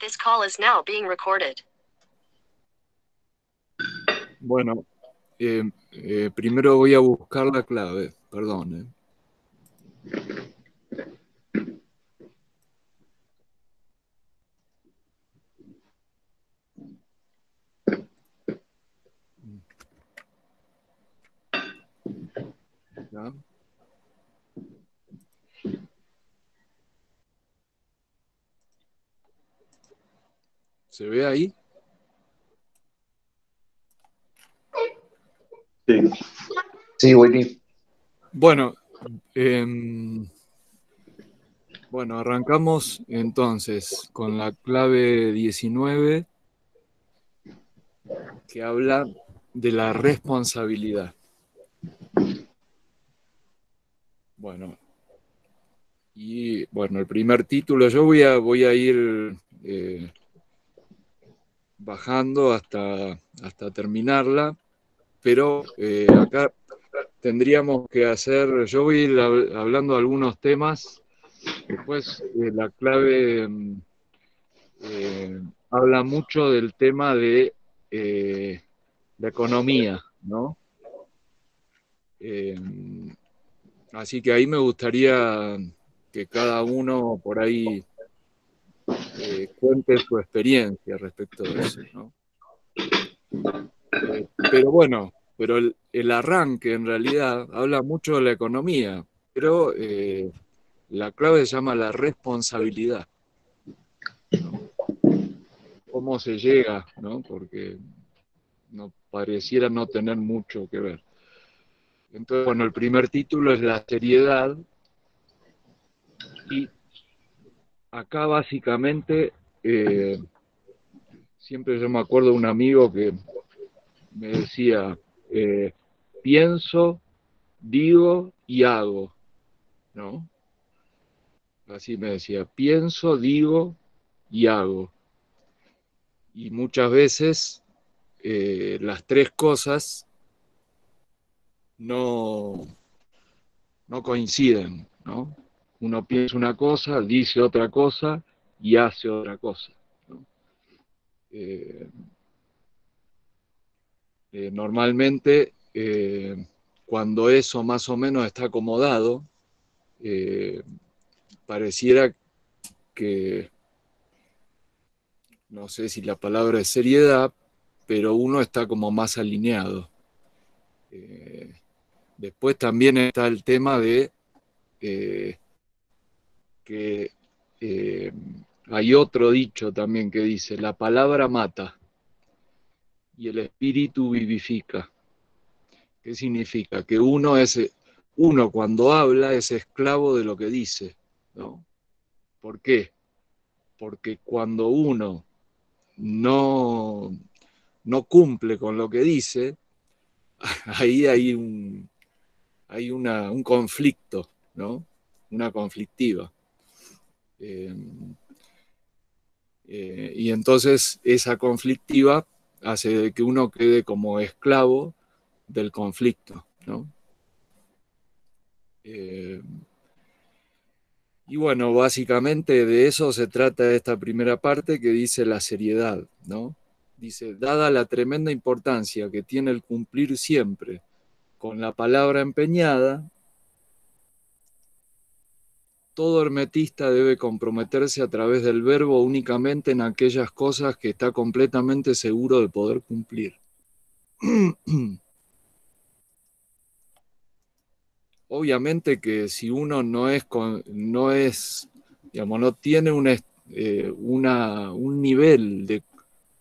This call is now being recorded. Bueno, primero voy a buscar la clave, perdón. ¿Ya? ¿Se ve ahí? Sí, sí, Willy. Bueno, arrancamos entonces con la clave 19 que habla de la responsabilidad. Bueno, el primer título, yo voy a ir bajando hasta terminarla, pero acá tendríamos que hacer, yo voy a ir hablando de algunos temas, después la clave habla mucho del tema de la economía, ¿no? Así que ahí me gustaría que cada uno por ahí cuente su experiencia respecto de eso, ¿no? Pero bueno, el arranque en realidad habla mucho de la economía, pero la clave se llama la responsabilidad, ¿no? ¿Cómo se llega, ¿no? Porque no pareciera no tener mucho que ver. Entonces, bueno, el primer título es la seriedad y acá básicamente siempre yo me acuerdo de un amigo que me decía, pienso, digo y hago, ¿no? Así me decía, pienso, digo y hago. Y muchas veces las tres cosas no coinciden, ¿no? Uno piensa una cosa, dice otra cosa y hace otra cosa, ¿no? Eh, Normalmente, cuando eso más o menos está acomodado, pareciera que, no sé si la palabra es seriedad, pero uno está como más alineado. Después también está el tema de que eh, hay otro dicho también que dice, la palabra mata y el espíritu vivifica. ¿Qué significa? Que uno cuando habla es esclavo de lo que dice, ¿no? ¿Por qué? Porque cuando uno no, no cumple con lo que dice, ahí hay un conflicto, ¿no? Una conflictiva. Eh, y entonces esa conflictiva hace que uno quede como esclavo del conflicto, ¿no? Y bueno, básicamente de eso se trata esta primera parte que dice la seriedad, ¿no? Dice, dada la tremenda importancia que tiene el cumplir siempre con la palabra empeñada, todo hermetista debe comprometerse a través del verbo únicamente en aquellas cosas que está completamente seguro de poder cumplir. Obviamente que si uno digamos, no tiene un nivel de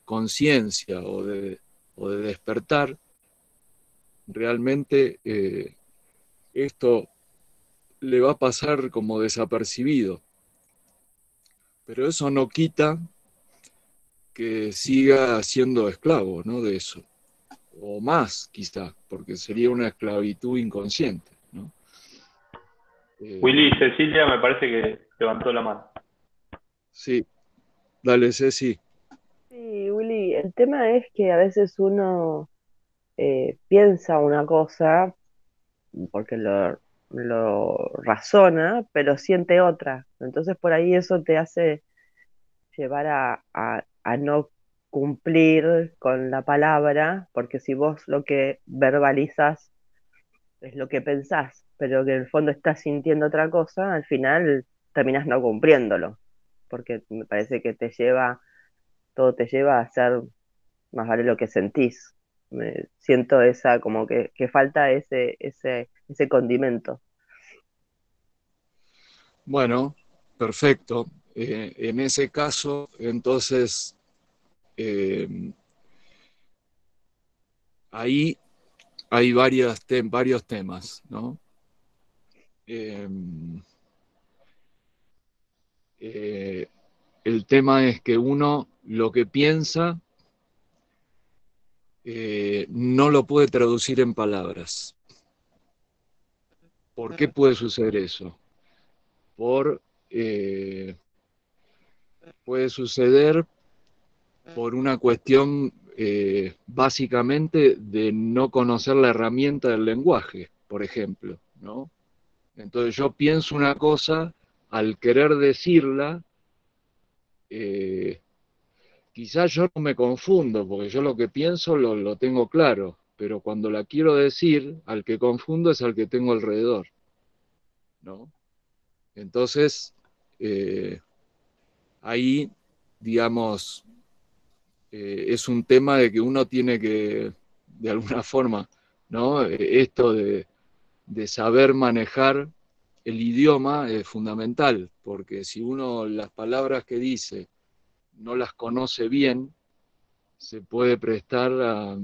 conciencia o de despertar, realmente esto le va a pasar como desapercibido. Pero eso no quita que siga siendo esclavo, ¿no? De eso. O más, quizá, porque sería una esclavitud inconsciente, ¿no? Willy, Cecilia me parece que levantó la mano. Sí, dale, Ceci. Sí, Willy, el tema es que a veces uno piensa una cosa porque lo razona, pero siente otra. Entonces por ahí eso te hace llevar a no cumplir con la palabra, porque si vos lo que verbalizas es lo que pensás, pero que en el fondo estás sintiendo otra cosa, al final terminás no cumpliéndolo, porque me parece que todo te lleva a hacer más vale lo que sentís. Siento esa, como que falta ese condimento. Bueno, perfecto. En ese caso, entonces, eh, ahí hay varios temas, ¿no? Eh, eh, el tema es que uno lo que piensa no lo puede traducir en palabras. ¿Por qué puede suceder eso? Eh, puede suceder por una cuestión básicamente de no conocer la herramienta del lenguaje, por ejemplo, ¿no? Entonces yo pienso una cosa, al querer decirla, quizás yo no me confundo, porque yo lo que pienso lo tengo claro, pero cuando la quiero decir, al que confundo es al que tengo alrededor, ¿no? Entonces, eh, ahí, digamos, es un tema de que uno tiene que, de alguna forma, ¿no? Esto de saber manejar el idioma es fundamental, porque si uno las palabras que dice no las conoce bien, se puede prestar a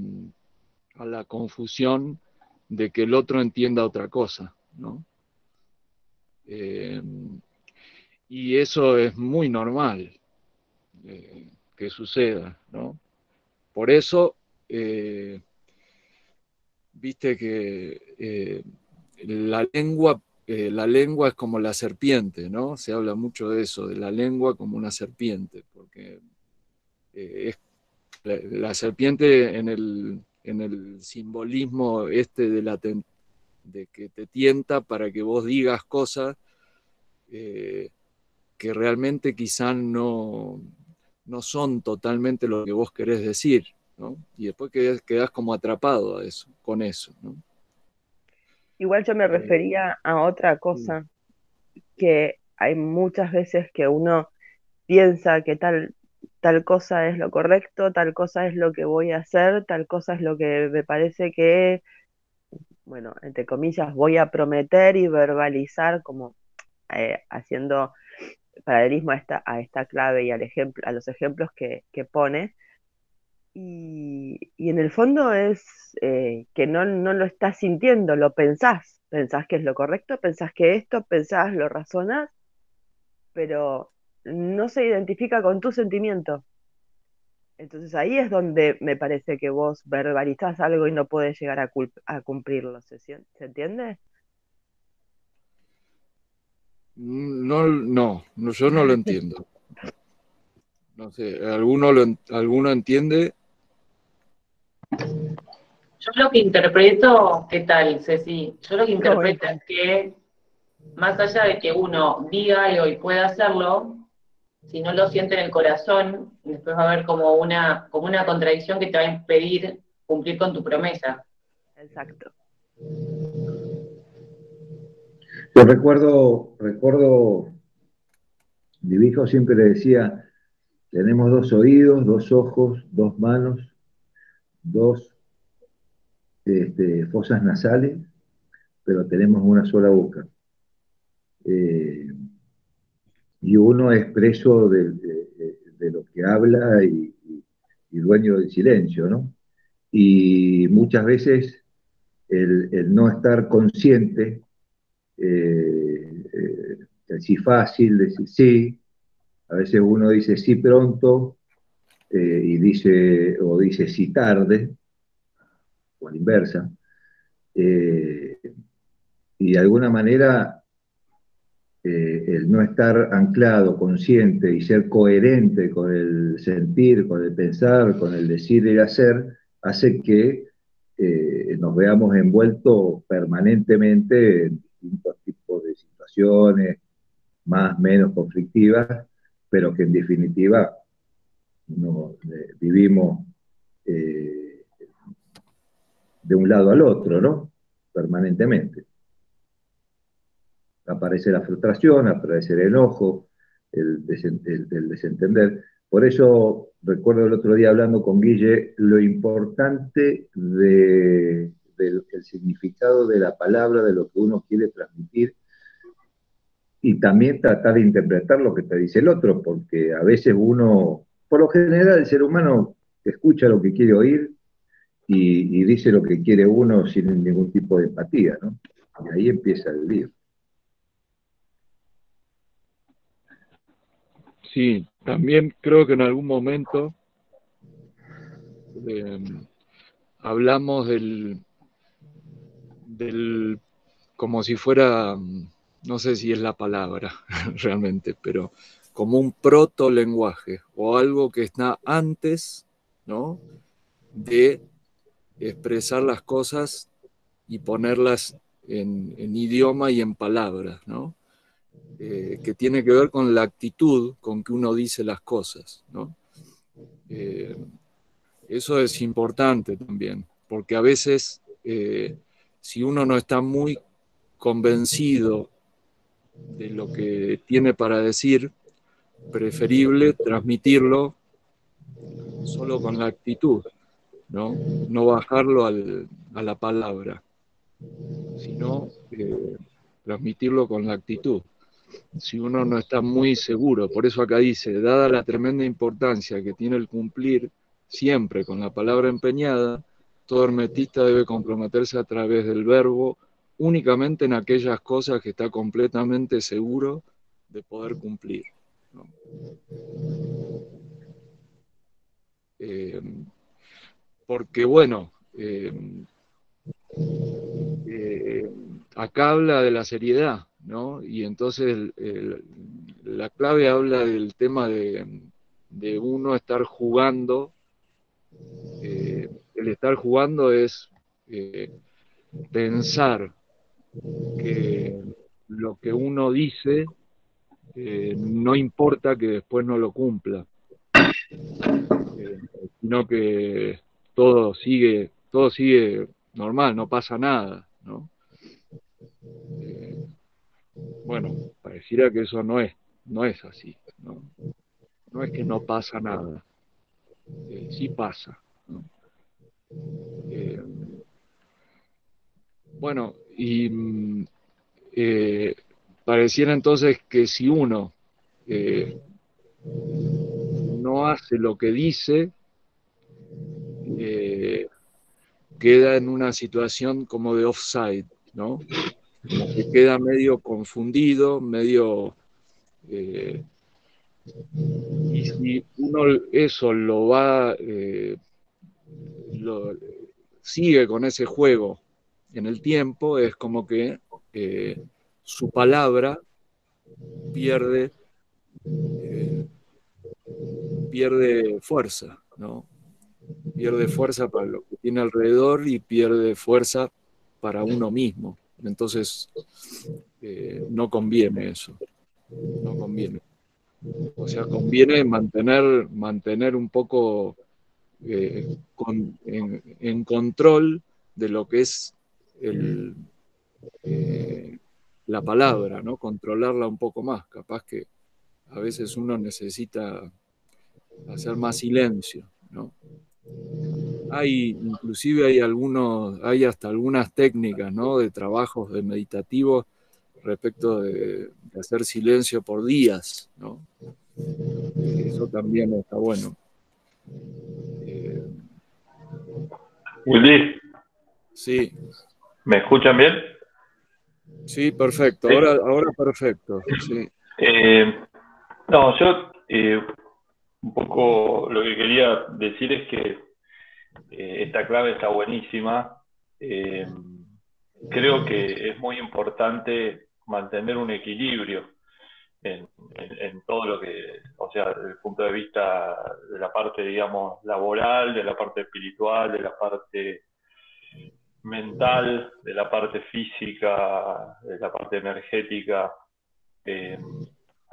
la confusión de que el otro entienda otra cosa, ¿no? Eh, y eso es muy normal que suceda, ¿no? Por eso, viste que la lengua es como la serpiente, ¿no? Se habla mucho de eso, de la lengua como una serpiente, porque es la serpiente en el simbolismo este de que te tienta para que vos digas cosas eh, que realmente quizás no son totalmente lo que vos querés decir, ¿no? Y después quedás como atrapado con eso, ¿no? Igual yo me Eh, refería a otra sí. cosa, que hay muchas veces que uno piensa que tal cosa es lo correcto, tal cosa es lo que voy a hacer, tal cosa es lo que me parece que, bueno, entre comillas, voy a prometer y verbalizar, como haciendo paralelismo a esta clave y a los ejemplos que pone. Y en el fondo es que no lo estás sintiendo, lo pensás que es lo correcto, pensás que esto, pensás, lo razonás, pero no se identifica con tu sentimiento. Entonces ahí es donde me parece que vos verbalizás algo y no puedes llegar a cumplirlo. ¿Se entiende? No, no, no, yo no lo entiendo. No sé, ¿alguno entiende? Yo lo que interpreto, ¿qué tal, Ceci? Yo lo que ¿Cómo interpreto es que más allá de que uno diga algo y pueda hacerlo, si no lo siente en el corazón, después va a haber como una contradicción que te va a impedir cumplir con tu promesa. Exacto. Yo recuerdo, mi viejo siempre le decía, tenemos dos oídos, dos ojos, dos manos, dos fosas nasales, pero tenemos una sola boca. Eh, y uno es preso de lo que habla y dueño del silencio, ¿no? Y muchas veces el no estar consciente, decir fácil, decir sí, a veces uno dice sí pronto y dice sí tarde, o a la inversa, eh, y de alguna manera el no estar anclado, consciente y ser coherente con el sentir, con el pensar, con el decir y el hacer, hace que nos veamos envueltos permanentemente en distintos tipos de situaciones, más, menos conflictivas, pero que en definitiva vivimos de un lado al otro, ¿no? Permanentemente. Aparece la frustración, aparece el enojo, el desentender. Por eso recuerdo el otro día hablando con Guille lo importante del significado de la palabra, de lo que uno quiere transmitir, y también tratar de interpretar lo que te dice el otro, porque a veces uno, por lo general el ser humano escucha lo que quiere oír y dice lo que quiere uno sin ningún tipo de empatía, ¿no? Y ahí empieza el lío. Sí, también creo que en algún momento hablamos del como si fuera, no sé si es la palabra realmente, pero como un proto-lenguaje o algo que está antes, ¿no?, de expresar las cosas y ponerlas en idioma y en palabras, ¿no? Que tiene que ver con la actitud con que uno dice las cosas, ¿no? Eso es importante también, porque a veces si uno no está muy convencido de lo que tiene para decir, preferible transmitirlo solo con la actitud, ¿no? No bajarlo a la palabra, sino transmitirlo con la actitud. Si uno no está muy seguro, por eso acá dice, dada la tremenda importancia que tiene el cumplir siempre con la palabra empeñada, todo hermetista debe comprometerse a través del verbo únicamente en aquellas cosas que está completamente seguro de poder cumplir, ¿no? Porque bueno, acá habla de la seriedad, ¿no? Y entonces la clave habla del tema de uno estar jugando. El estar jugando es pensar que lo que uno dice no importa que después no lo cumpla, sino que todo sigue normal, no pasa nada, ¿no? Bueno, pareciera que eso no es así, ¿no? No es que no pasa nada, sí pasa, ¿no? Bueno, y pareciera entonces que si uno no hace lo que dice, queda en una situación como de offside, ¿no? Como que queda medio confundido, medio... y si uno eso lo va... sigue con ese juego en el tiempo, es como que su palabra pierde fuerza, ¿no? Pierde fuerza para lo que tiene alrededor y pierde fuerza para uno mismo. Entonces, no conviene eso, no conviene. O sea, conviene mantener un poco en control de lo que es la palabra, ¿no? Controlarla un poco más. Capaz que a veces uno necesita hacer más silencio, ¿no? Inclusive hay hasta algunas técnicas, ¿no?, de trabajos de meditativos respecto de hacer silencio por días, ¿no? Eso también está bueno. Willy, Sí, ¿me escuchan bien? sí, perfecto. Sí. Ahora perfecto. Sí. No, yo un poco lo que quería decir es que esta clave está buenísima. Creo que es muy importante mantener un equilibrio en todo lo que, o sea, desde el punto de vista de la parte, digamos, laboral, de la parte espiritual, de la parte mental, de la parte física, de la parte energética.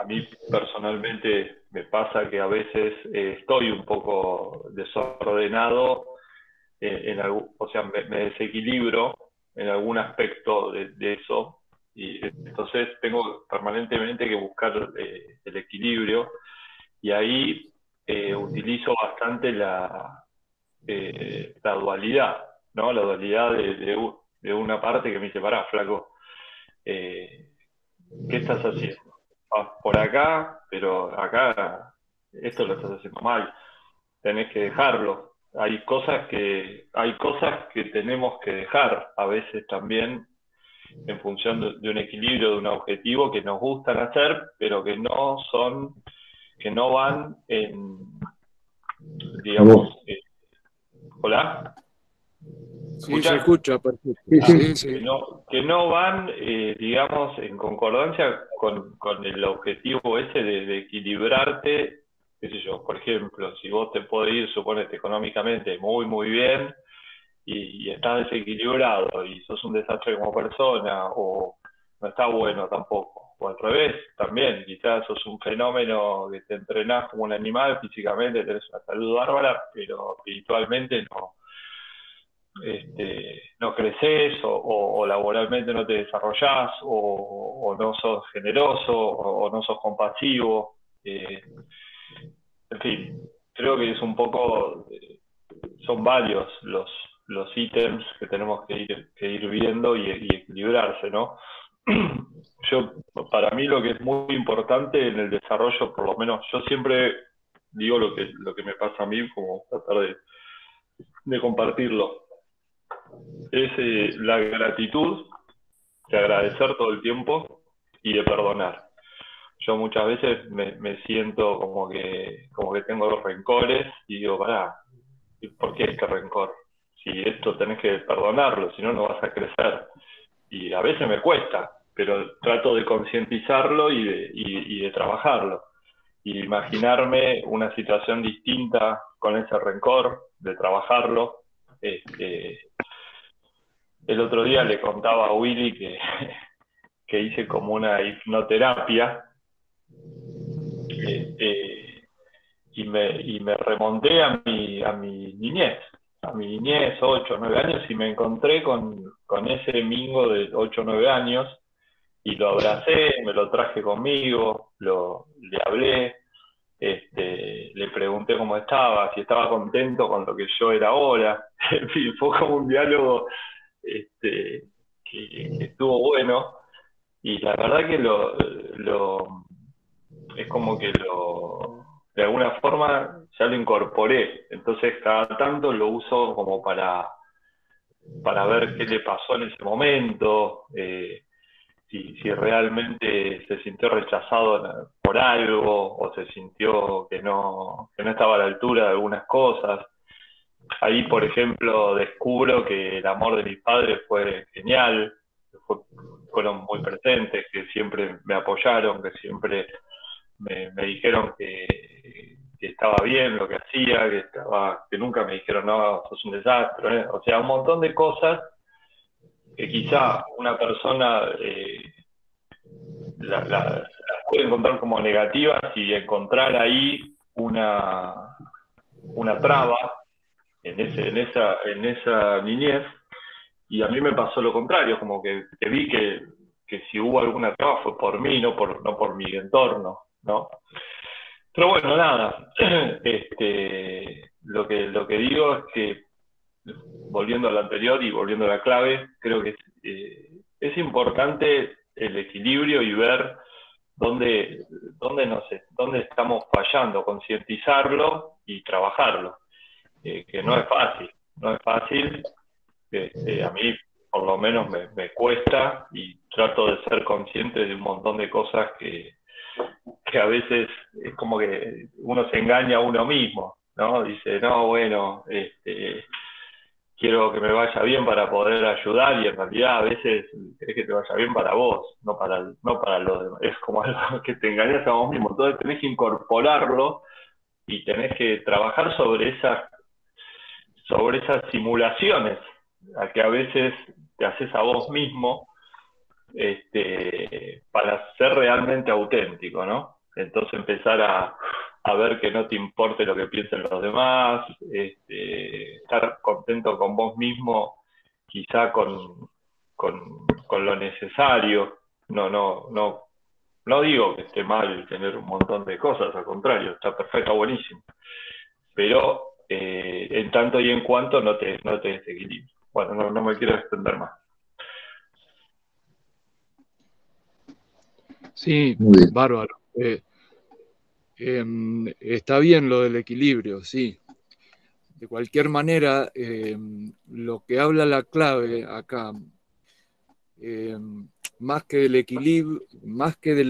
a mí personalmente me pasa que a veces estoy un poco desordenado, o sea, me desequilibro en algún aspecto de eso, y entonces tengo permanentemente que buscar el equilibrio, y ahí utilizo bastante la dualidad, ¿no? La dualidad de una parte que me dice, pará, flaco, ¿qué estás haciendo? Vas por acá, pero acá esto lo estás haciendo mal, tenés que dejarlo. Hay cosas que tenemos que dejar a veces también en función de un equilibrio, de un objetivo que nos gustan hacer, pero que no van en, digamos, ¿hola? Sí, se escucha, perfecto. Sí, Sí, sí. sí. Que no van, digamos, en concordancia con el objetivo ese de equilibrarte, qué sé yo, por ejemplo, si vos te podés ir, suponete, económicamente muy, muy bien, y estás desequilibrado, y sos un desastre como persona, o no está bueno tampoco, o al revés, también, quizás sos un fenómeno que te entrenás como un animal, físicamente tenés una salud bárbara, pero espiritualmente no creces, o laboralmente no te desarrollás, o no sos generoso, o no sos compasivo. En fin, creo que es un poco, son varios los ítems que tenemos que ir viendo y equilibrarse, ¿no? Para mí lo que es muy importante en el desarrollo, por lo menos yo siempre digo lo que me pasa a mí, como tratar de compartirlo, es la gratitud, de agradecer todo el tiempo y de perdonar. Yo muchas veces me siento como que tengo los rencores y digo, pará, ¿por qué este rencor? Si esto tenés que perdonarlo, si no, no vas a crecer. Y a veces me cuesta, pero trato de concientizarlo y de trabajarlo. Y imaginarme una situación distinta con ese rencor, de trabajarlo. El otro día le contaba a Willy que hice como una hipnoterapia, y me remonté a mi niñez, 8 o 9 años, y me encontré con ese Mingo de 8 o 9 años, y lo abracé, me lo traje conmigo, le hablé, le pregunté cómo estaba, si estaba contento con lo que yo era ahora. En fin, fue como un diálogo que estuvo bueno, y la verdad que es como que de alguna forma ya lo incorporé, entonces cada tanto lo uso como para ver qué le pasó en ese momento, si realmente se sintió rechazado por algo, o se sintió que no estaba a la altura de algunas cosas. Ahí, por ejemplo, descubro que el amor de mis padres fue genial, fueron muy presentes, que siempre me apoyaron, que siempre me dijeron que estaba bien lo que hacía, que nunca me dijeron, no, sos un desastre, ¿eh? O sea, un montón de cosas que quizá una persona las puede encontrar como negativas, y encontrar ahí una traba en esa niñez. Y a mí me pasó lo contrario, como que vi que si hubo alguna traba fue por mí, no por mi entorno, ¿no? Pero bueno, nada, lo que digo es que, volviendo a lo anterior y volviendo a la clave, creo que es importante el equilibrio y ver dónde estamos fallando, concientizarlo y trabajarlo, que no es fácil, a mí por lo menos me cuesta, y trato de ser consciente de un montón de cosas que a veces es como que uno se engaña a uno mismo, ¿no? Dice, no, bueno, quiero que me vaya bien para poder ayudar, y en realidad a veces es que te vaya bien para vos, no para los demás. Es como algo que te engañas a vos mismo. Entonces tenés que incorporarlo y tenés que trabajar sobre esas simulaciones a que a veces te haces a vos mismo, para ser realmente auténtico, ¿no? Entonces empezar a ver que no te importe lo que piensen los demás, estar contento con vos mismo, quizá con lo necesario. No digo que esté mal tener un montón de cosas, al contrario, está perfecto, está buenísimo. Pero en tanto y en cuanto no te desequilibres. Bueno, no me quiero extender más. Sí, Muy bien. bárbaro. Está bien lo del equilibrio, sí. De cualquier manera, lo que habla la clave acá, más que del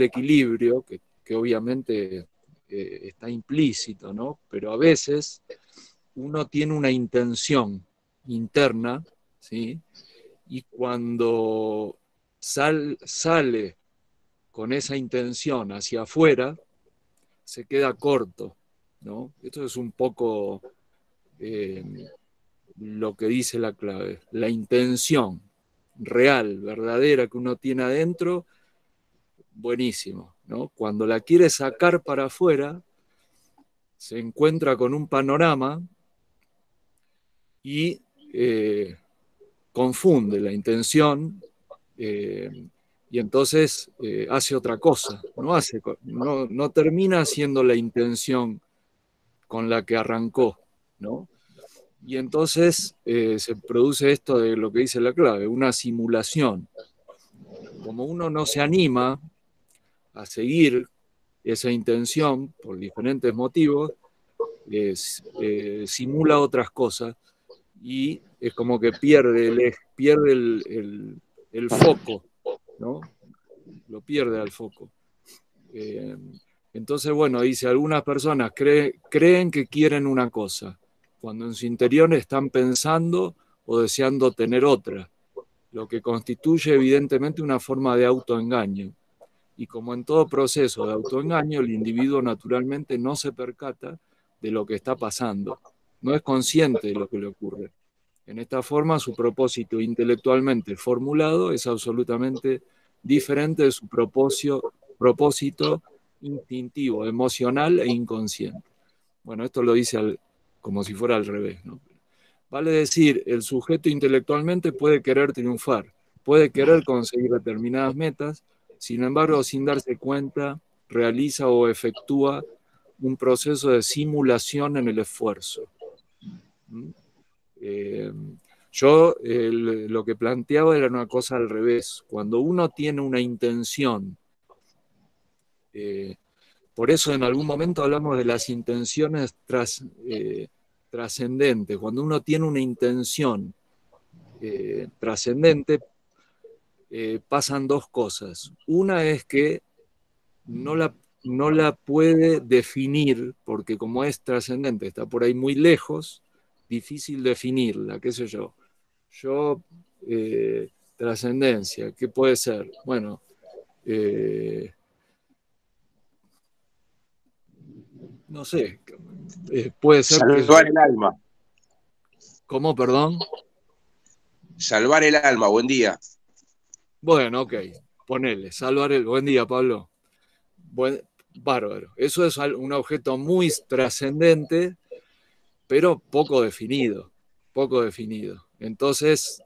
equilibrio, que obviamente está implícito, ¿no? Pero a veces uno tiene una intención interna, ¿sí? Y cuando sale con esa intención hacia afuera, se queda corto, ¿no? Esto es un poco lo que dice la clave. La intención real, verdadera que uno tiene adentro, buenísimo, ¿no? Cuando la quiere sacar para afuera, se encuentra con un panorama y confunde la intención y entonces hace otra cosa, no termina haciendo la intención con la que arrancó, ¿no? Y entonces se produce esto de lo que dice la clave, una simulación. Como uno no se anima a seguir esa intención por diferentes motivos, simula otras cosas y es como que pierde el foco, ¿no? Lo pierde al foco. Entonces, bueno, dice, algunas personas creen que quieren una cosa, cuando en su interior están pensando o deseando tener otra, lo que constituye evidentemente una forma de autoengaño. Y como en todo proceso de autoengaño, el individuo naturalmente no se percata de lo que está pasando, no es consciente de lo que le ocurre. En esta forma, su propósito intelectualmente formulado es absolutamente diferente de su propósito instintivo, emocional e inconsciente. Bueno, esto lo dice como si fuera al revés, ¿no? Vale decir, el sujeto intelectualmente puede querer triunfar, puede querer conseguir determinadas metas, sin embargo, sin darse cuenta, realiza o efectúa un proceso de simulación en el esfuerzo. Yo lo que planteaba era una cosa al revés. Cuando uno tiene una intención, por eso en algún momento hablamos de las intenciones trascendentes. Cuando uno tiene una intención trascendente, pasan dos cosas. Una es que no la puede definir, porque como es trascendente, está por ahí muy lejos, difícil definirla, qué sé yo. Trascendencia, ¿qué puede ser? Bueno, no sé, puede ser que... Salvar el alma. ¿Cómo, perdón? Salvar el alma, buen día. Bueno, ok, ponele, salvar el... Buen día, Pablo. Bárbaro. Eso es un objeto muy trascendente, pero poco definido, poco definido. Entonces,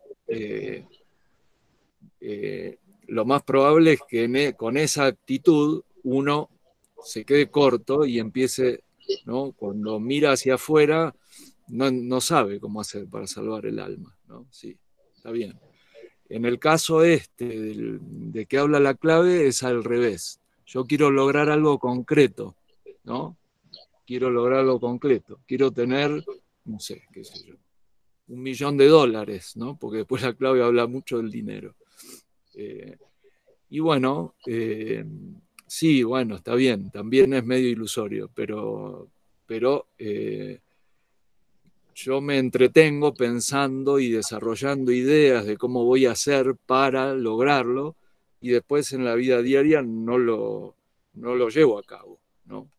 lo más probable es que con esa actitud uno se quede corto y empiece, ¿no? Cuando mira hacia afuera, no sabe cómo hacer para salvar el alma, ¿no? Sí, está bien. En el caso de que habla la clave es al revés. Yo quiero lograr algo concreto, ¿no? Quiero lograr algo concreto. Quiero tener, no sé, qué sé yo, $1.000.000, ¿no? Porque después la clave habla mucho del dinero. Y bueno, sí, bueno, está bien, también es medio ilusorio, pero yo me entretengo pensando y desarrollando ideas de cómo voy a hacer para lograrlo y después en la vida diaria no lo llevo a cabo, ¿no?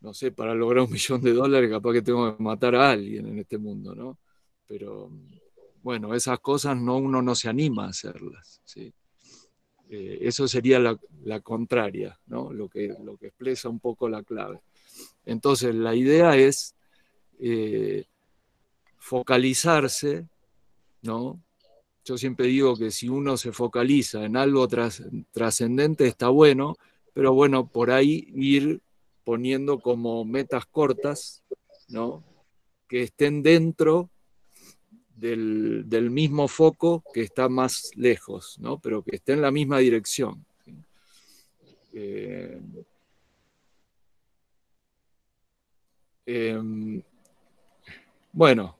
No sé, para lograr $1.000.000 capaz que tengo que matar a alguien en este mundo, ¿no? Pero bueno, esas cosas uno no se anima a hacerlas, ¿sí? Eso sería la contraria, ¿no? Lo que expresa un poco la clave. Entonces, la idea es focalizarse, ¿no? Yo siempre digo que si uno se focaliza en algo trascendente está bueno, pero bueno, por ahí ir poniendo como metas cortas, ¿no? Que estén dentro del mismo foco que está más lejos, ¿no? Pero que esté en la misma dirección. Bueno,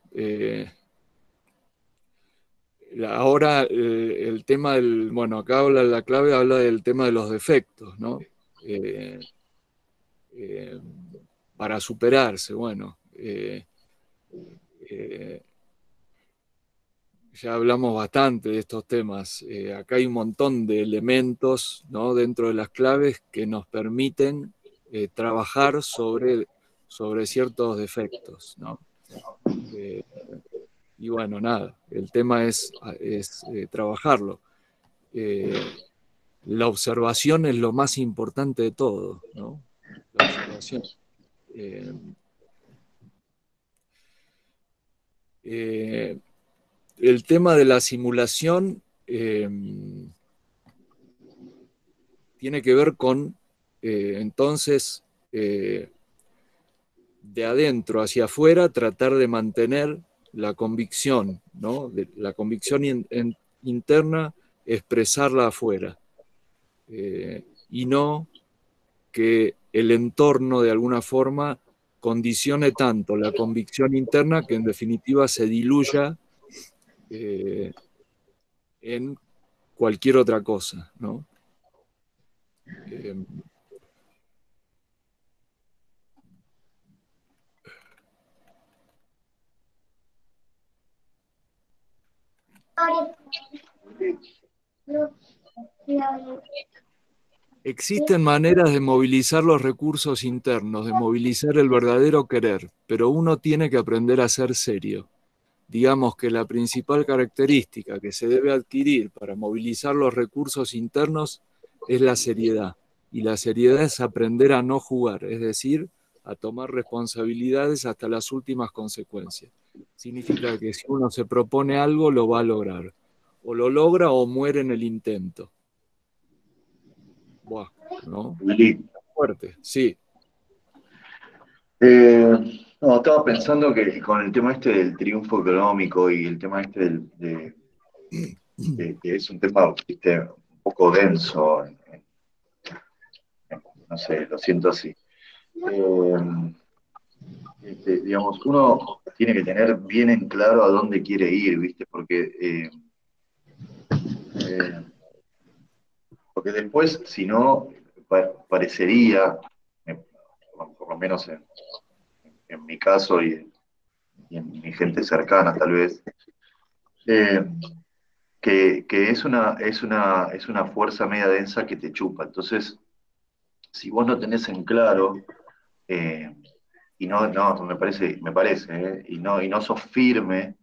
ahora el tema del, bueno, acá habla la clave, habla del tema de los defectos, ¿no? Para superarse, bueno. Ya hablamos bastante de estos temas. Acá hay un montón de elementos, ¿no? Dentro de las claves que nos permiten trabajar sobre ciertos defectos, ¿no? Y bueno, nada, el tema es trabajarlo. La observación es lo más importante de todo, ¿no? La observación. El tema de la simulación tiene que ver con, entonces, de adentro hacia afuera, tratar de mantener la convicción, ¿no? La convicción interna, expresarla afuera. Y no que el entorno, de alguna forma, condicione tanto la convicción interna que en definitiva se diluya en cualquier otra cosa, ¿no? Existen maneras de movilizar los recursos internos, de movilizar el verdadero querer, pero uno tiene que aprender a ser serio. Digamos que la principal característica que se debe adquirir para movilizar los recursos internos es la seriedad. Y la seriedad es aprender a no jugar, es decir, a tomar responsabilidades hasta las últimas consecuencias. Significa que si uno se propone algo, lo va a lograr. O lo logra o muere en el intento. Buah, ¿no? Willy. Fuerte, sí. No, estaba pensando que con el tema este del triunfo económico y el tema este que es un tema, ¿viste? Un poco denso, no sé, lo siento así. Digamos, uno tiene que tener bien en claro a dónde quiere ir, ¿viste? Porque después, si no, parecería, por lo menos en mi caso y en mi gente cercana tal vez, que es una fuerza media densa que te chupa. Entonces, si vos no tenés en claro, y no, me parece, y no sos firme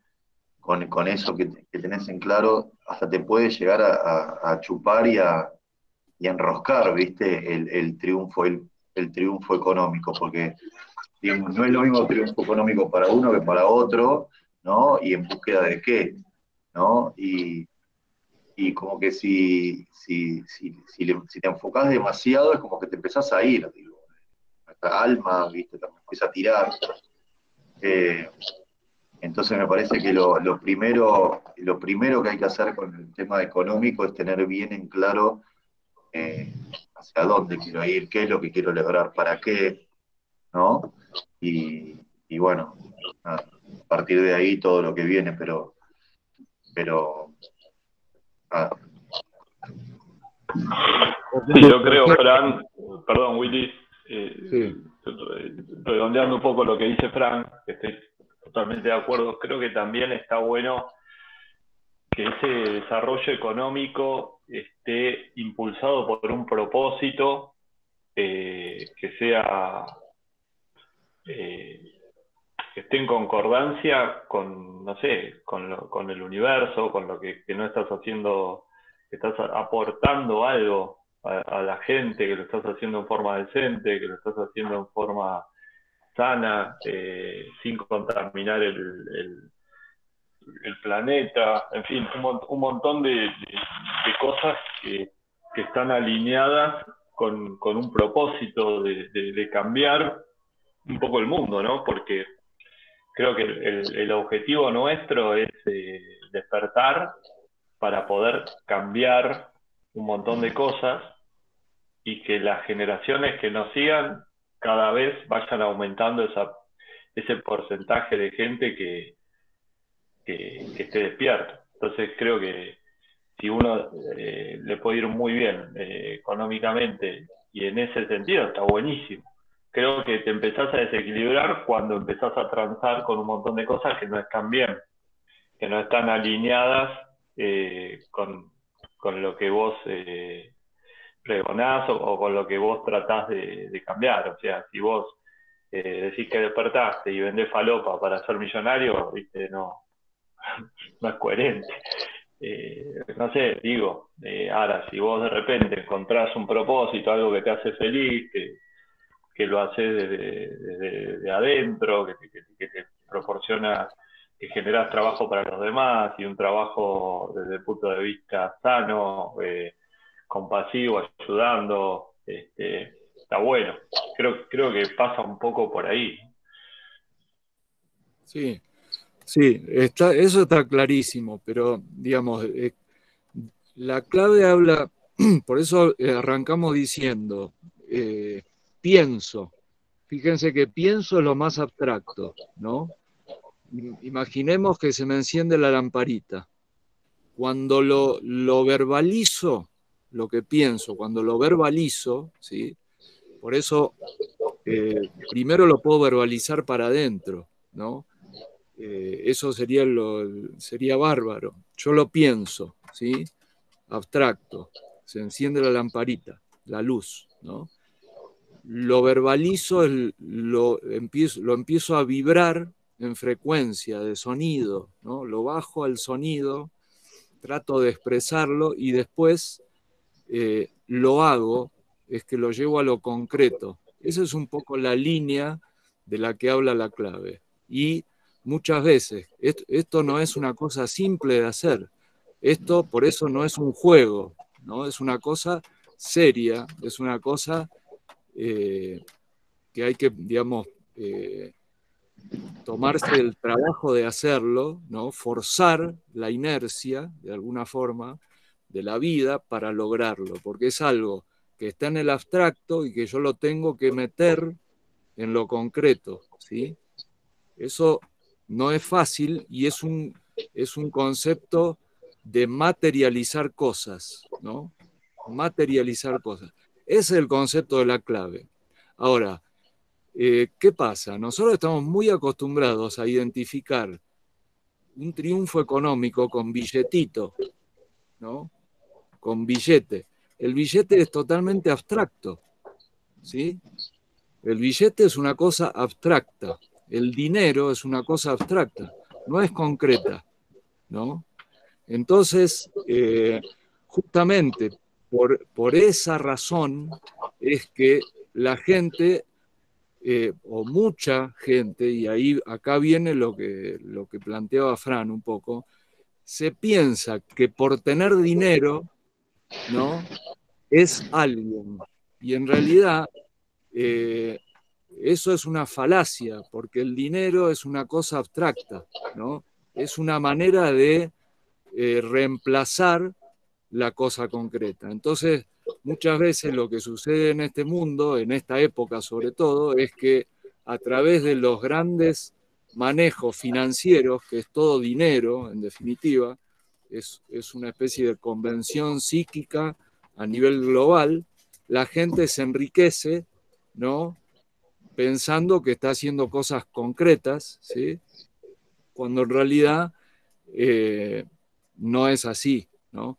con eso que tenés en claro, hasta te puede llegar a chupar y a enroscar, ¿viste? El triunfo, el triunfo económico, porque digamos, no es lo mismo triunfo económico para uno que para otro, ¿no? Y en búsqueda de qué, ¿no? Y como que si te enfocás demasiado es como que te empezás a ir, digo. Nuestra alma, ¿viste? También empieza a tirar. Entonces me parece que lo primero que hay que hacer con el tema económico es tener bien en claro hacia dónde quiero ir, qué es lo que quiero lograr, para qué, ¿no? Y bueno, a partir de ahí todo lo que viene, pero Sí, yo creo, Fran, perdón, Willy, redondeando un poco lo que dice Fran, que estoy totalmente de acuerdo, creo que también está bueno que ese desarrollo económico esté impulsado por un propósito que sea que esté en concordancia con, no sé, con el universo, con lo que no estás haciendo estás aportando algo a la gente, que lo estás haciendo en forma decente, que lo estás haciendo en forma sana, sin contaminar el planeta, en fin, un montón de cosas que están alineadas con un propósito de cambiar un poco el mundo, ¿no? Porque creo que el objetivo nuestro es despertar para poder cambiar un montón de cosas y que las generaciones que nos sigan cada vez vayan aumentando ese porcentaje de gente que esté despierto. Entonces creo que si uno le puede ir muy bien económicamente y en ese sentido está buenísimo. Creo que te empezás a desequilibrar cuando empezás a transar con un montón de cosas que no están bien, que no están alineadas con lo que vos pregonás o con lo que vos tratás de cambiar. O sea, si vos decís que despertaste y vendés falopa para ser millonario, ¿viste? No es coherente. No sé, digo, ahora, si vos de repente encontrás un propósito, algo que te hace feliz, que lo haces desde adentro, que te proporciona, que generás trabajo para los demás y un trabajo desde el punto de vista sano, compasivo, ayudando, está bueno. Creo que pasa un poco por ahí. Sí, sí, eso está clarísimo, pero digamos, la clave habla, por eso arrancamos diciendo, pienso. Fíjense que pienso es lo más abstracto, ¿no? Imaginemos que se me enciende la lamparita. Cuando lo verbalizo, lo que pienso, cuando lo verbalizo, ¿sí? Por eso primero lo puedo verbalizar para adentro, ¿no? Eso sería bárbaro. Yo lo pienso, ¿sí? Abstracto. Se enciende la lamparita, la luz, ¿no? Lo verbalizo, lo empiezo a vibrar en frecuencia de sonido, ¿no? Lo bajo al sonido, trato de expresarlo y después lo hago, es que lo llevo a lo concreto. Esa es un poco la línea de la que habla la clave. Y muchas veces, esto no es una cosa simple de hacer. Esto, por eso, no es un juego, ¿no? Es una cosa seria, es una cosa que hay que, digamos, tomarse el trabajo de hacerlo, ¿no? Forzar la inercia, de alguna forma, de la vida para lograrlo, porque es algo que está en el abstracto y que yo lo tengo que meter en lo concreto, ¿sí? Eso no es fácil y es un concepto de materializar cosas, ¿no? Materializar cosas. Ese es el concepto de la clave. Ahora, ¿qué pasa? Nosotros estamos muy acostumbrados a identificar un triunfo económico con billetito, ¿no? Con billete. El billete es totalmente abstracto, ¿sí? El billete es una cosa abstracta. El dinero es una cosa abstracta, no es concreta, ¿no? Entonces, justamente por esa razón es que la gente, o mucha gente, y acá viene lo que planteaba Fran un poco, se piensa que por tener dinero, ¿no? Es alguien. Y en realidad eso es una falacia, porque el dinero es una cosa abstracta, ¿no? Es una manera de reemplazar la cosa concreta. Entonces, muchas veces lo que sucede en este mundo, en esta época sobre todo, es que a través de los grandes manejos financieros, que es todo dinero, en definitiva, es una especie de convención psíquica a nivel global, la gente se enriquece, ¿no? Pensando que está haciendo cosas concretas, ¿sí? Cuando en realidad no es así, ¿no?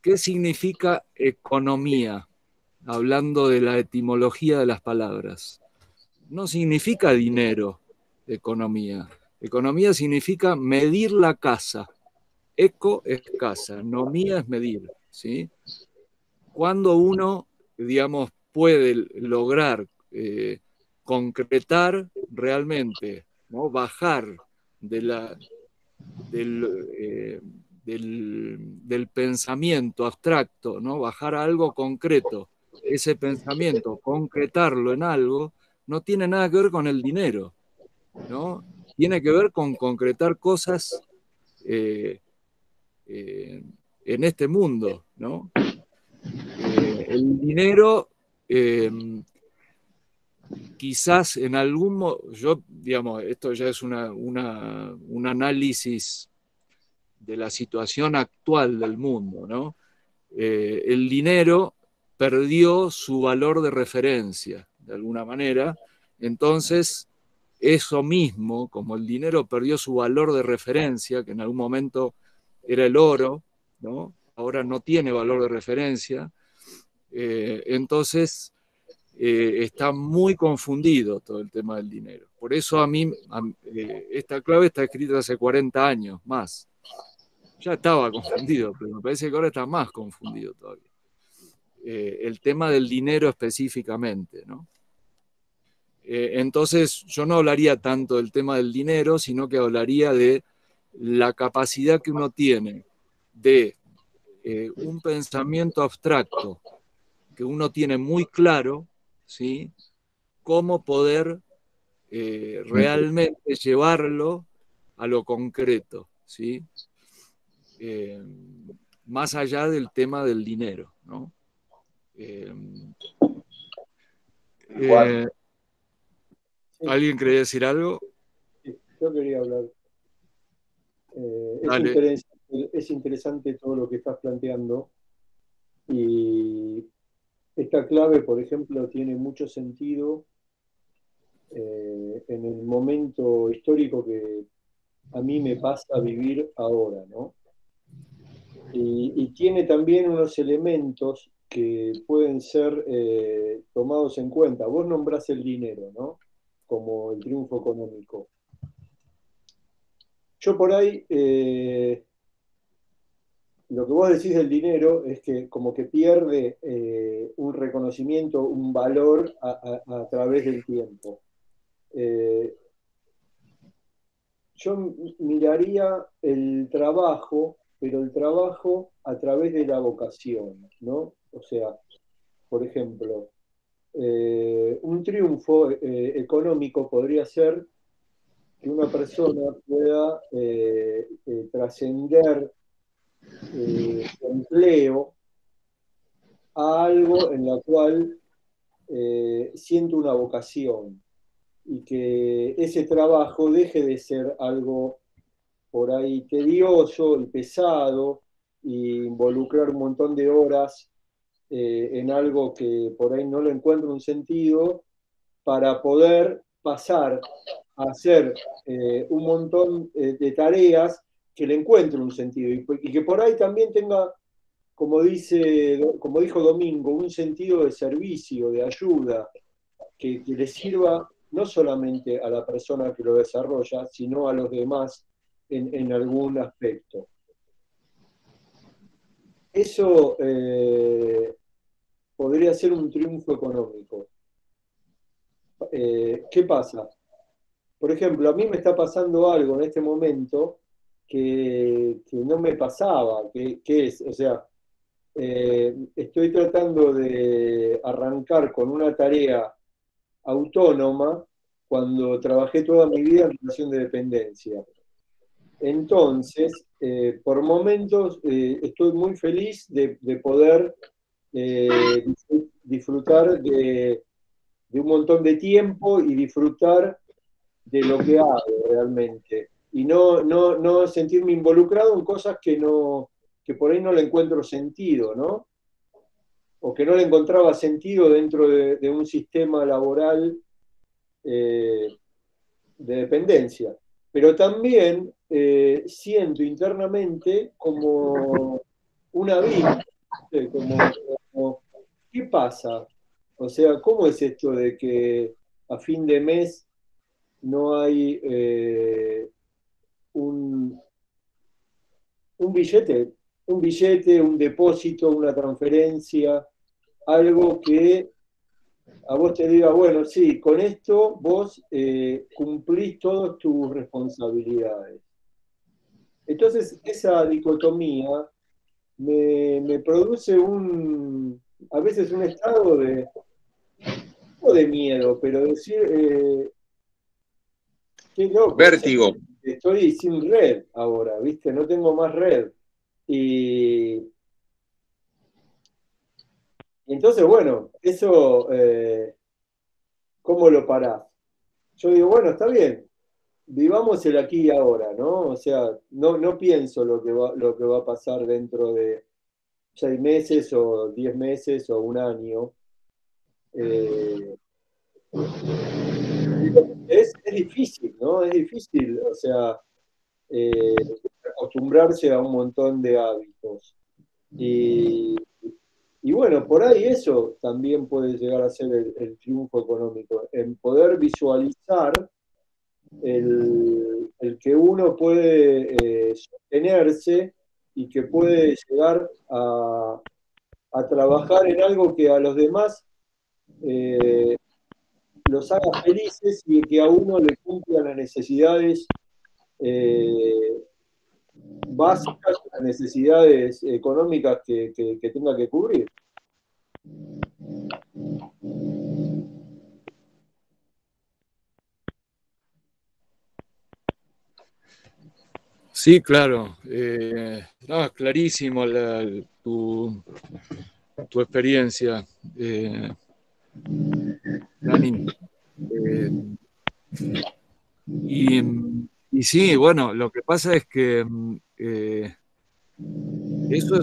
¿Qué significa economía? Hablando de la etimología de las palabras. No significa dinero, economía. Economía significa medir la casa. Eco es casa, nomía es medir. ¿sí? Cuando uno, digamos, puede lograr concretar realmente, ¿no? Bajar de del pensamiento abstracto, ¿no? Bajar a algo concreto, ese pensamiento, concretarlo en algo, no tiene nada que ver con el dinero, ¿no? Tiene que ver con concretar cosas eh, en este mundo, ¿no? El dinero, quizás en algún modo, yo, digamos, esto ya es un análisis de la situación actual del mundo, ¿no? El dinero perdió su valor de referencia, de alguna manera, entonces eso mismo, como el dinero perdió su valor de referencia, que en algún momento era el oro, ¿no? Ahora no tiene valor de referencia, entonces está muy confundido todo el tema del dinero. Por eso esta clave está escrita hace 40 años más. Ya estaba confundido, pero me parece que ahora está más confundido todavía. El tema del dinero específicamente, ¿no? Entonces yo no hablaría tanto del tema del dinero, sino que hablaría de la capacidad que uno tiene de un pensamiento abstracto que uno tiene muy claro, ¿sí? Cómo poder realmente llevarlo a lo concreto, ¿sí? Más allá del tema del dinero, ¿no? Juan. ¿Alguien quería decir algo? Sí, yo quería hablar. Dale. Es interesante todo lo que estás planteando y esta clave, por ejemplo, tiene mucho sentido en el momento histórico que a mí me pasa vivir ahora, ¿no? Y tiene también unos elementos que pueden ser tomados en cuenta. Vos nombrás el dinero, ¿no? Como el triunfo económico. Yo por ahí, lo que vos decís del dinero es que como que pierde un reconocimiento, un valor a través del tiempo. Yo miraría el trabajo, pero el trabajo a través de la vocación, ¿no? O sea, por ejemplo, un triunfo económico podría ser que una persona pueda trascender su empleo a algo en la cual siento una vocación y que ese trabajo deje de ser algo por ahí tedioso y pesado y involucrar un montón de horas en algo que por ahí no le encuentro un sentido para poder pasar a hacer un montón de tareas que le encuentre un sentido y que por ahí también tenga, como dijo Domingo, un sentido de servicio, de ayuda, que le sirva no solamente a la persona que lo desarrolla, sino a los demás en algún aspecto. Eso podría ser un triunfo económico. ¿Qué pasa? Por ejemplo, a mí me está pasando algo en este momento que no me pasaba, que es, o sea, estoy tratando de arrancar con una tarea autónoma cuando trabajé toda mi vida en relación de dependencia. Entonces, por momentos estoy muy feliz de poder disfrutar de un montón de tiempo y disfrutar de lo que hago realmente. Y no sentirme involucrado en cosas que por ahí no le encuentro sentido, ¿no? O que no le encontraba sentido dentro de un sistema laboral de dependencia. Pero también siento internamente como una vida, como, ¿qué pasa? O sea, ¿cómo es esto de que a fin de mes no hay un billete un billete, un depósito, una transferencia, algo que a vos te diga, bueno, sí, con esto vos cumplís todas tus responsabilidades. Entonces, esa dicotomía me produce a veces un estado no de miedo, pero decir, qué loco, Vértigo. estoy sin red ahora, ¿viste? No tengo más red. Y entonces, bueno, eso, ¿cómo lo parás? Yo digo, bueno, está bien, vivamos el aquí y ahora, ¿no? O sea, no pienso lo que va a pasar dentro de 6 meses o 10 meses o un año. Es difícil, ¿no? Es difícil, o sea, acostumbrarse a un montón de hábitos. Y, y bueno, por ahí eso también puede llegar a ser el triunfo económico, en poder visualizar el que uno puede sostenerse y que puede llegar a trabajar en algo que a los demás los haga felices y que a uno le cumpla las necesidades básicas, las necesidades económicas que tenga que cubrir. Sí, claro. No, es clarísimo tu experiencia, Dani. Y sí, bueno, lo que pasa es que eso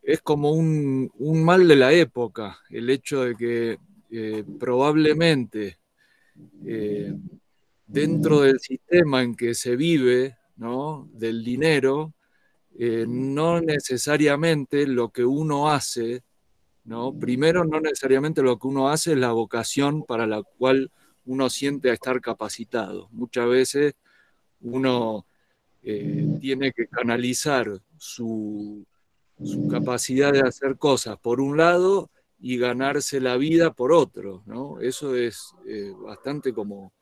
es como un mal de la época, el hecho de que probablemente dentro del sistema en que se vive, ¿no?, del dinero, no necesariamente lo que uno hace, ¿no? Primero, no necesariamente lo que uno hace es la vocación para la cual uno siente a estar capacitado. Muchas veces uno tiene que canalizar su capacidad de hacer cosas por un lado y ganarse la vida por otro, ¿no? Eso es bastante como,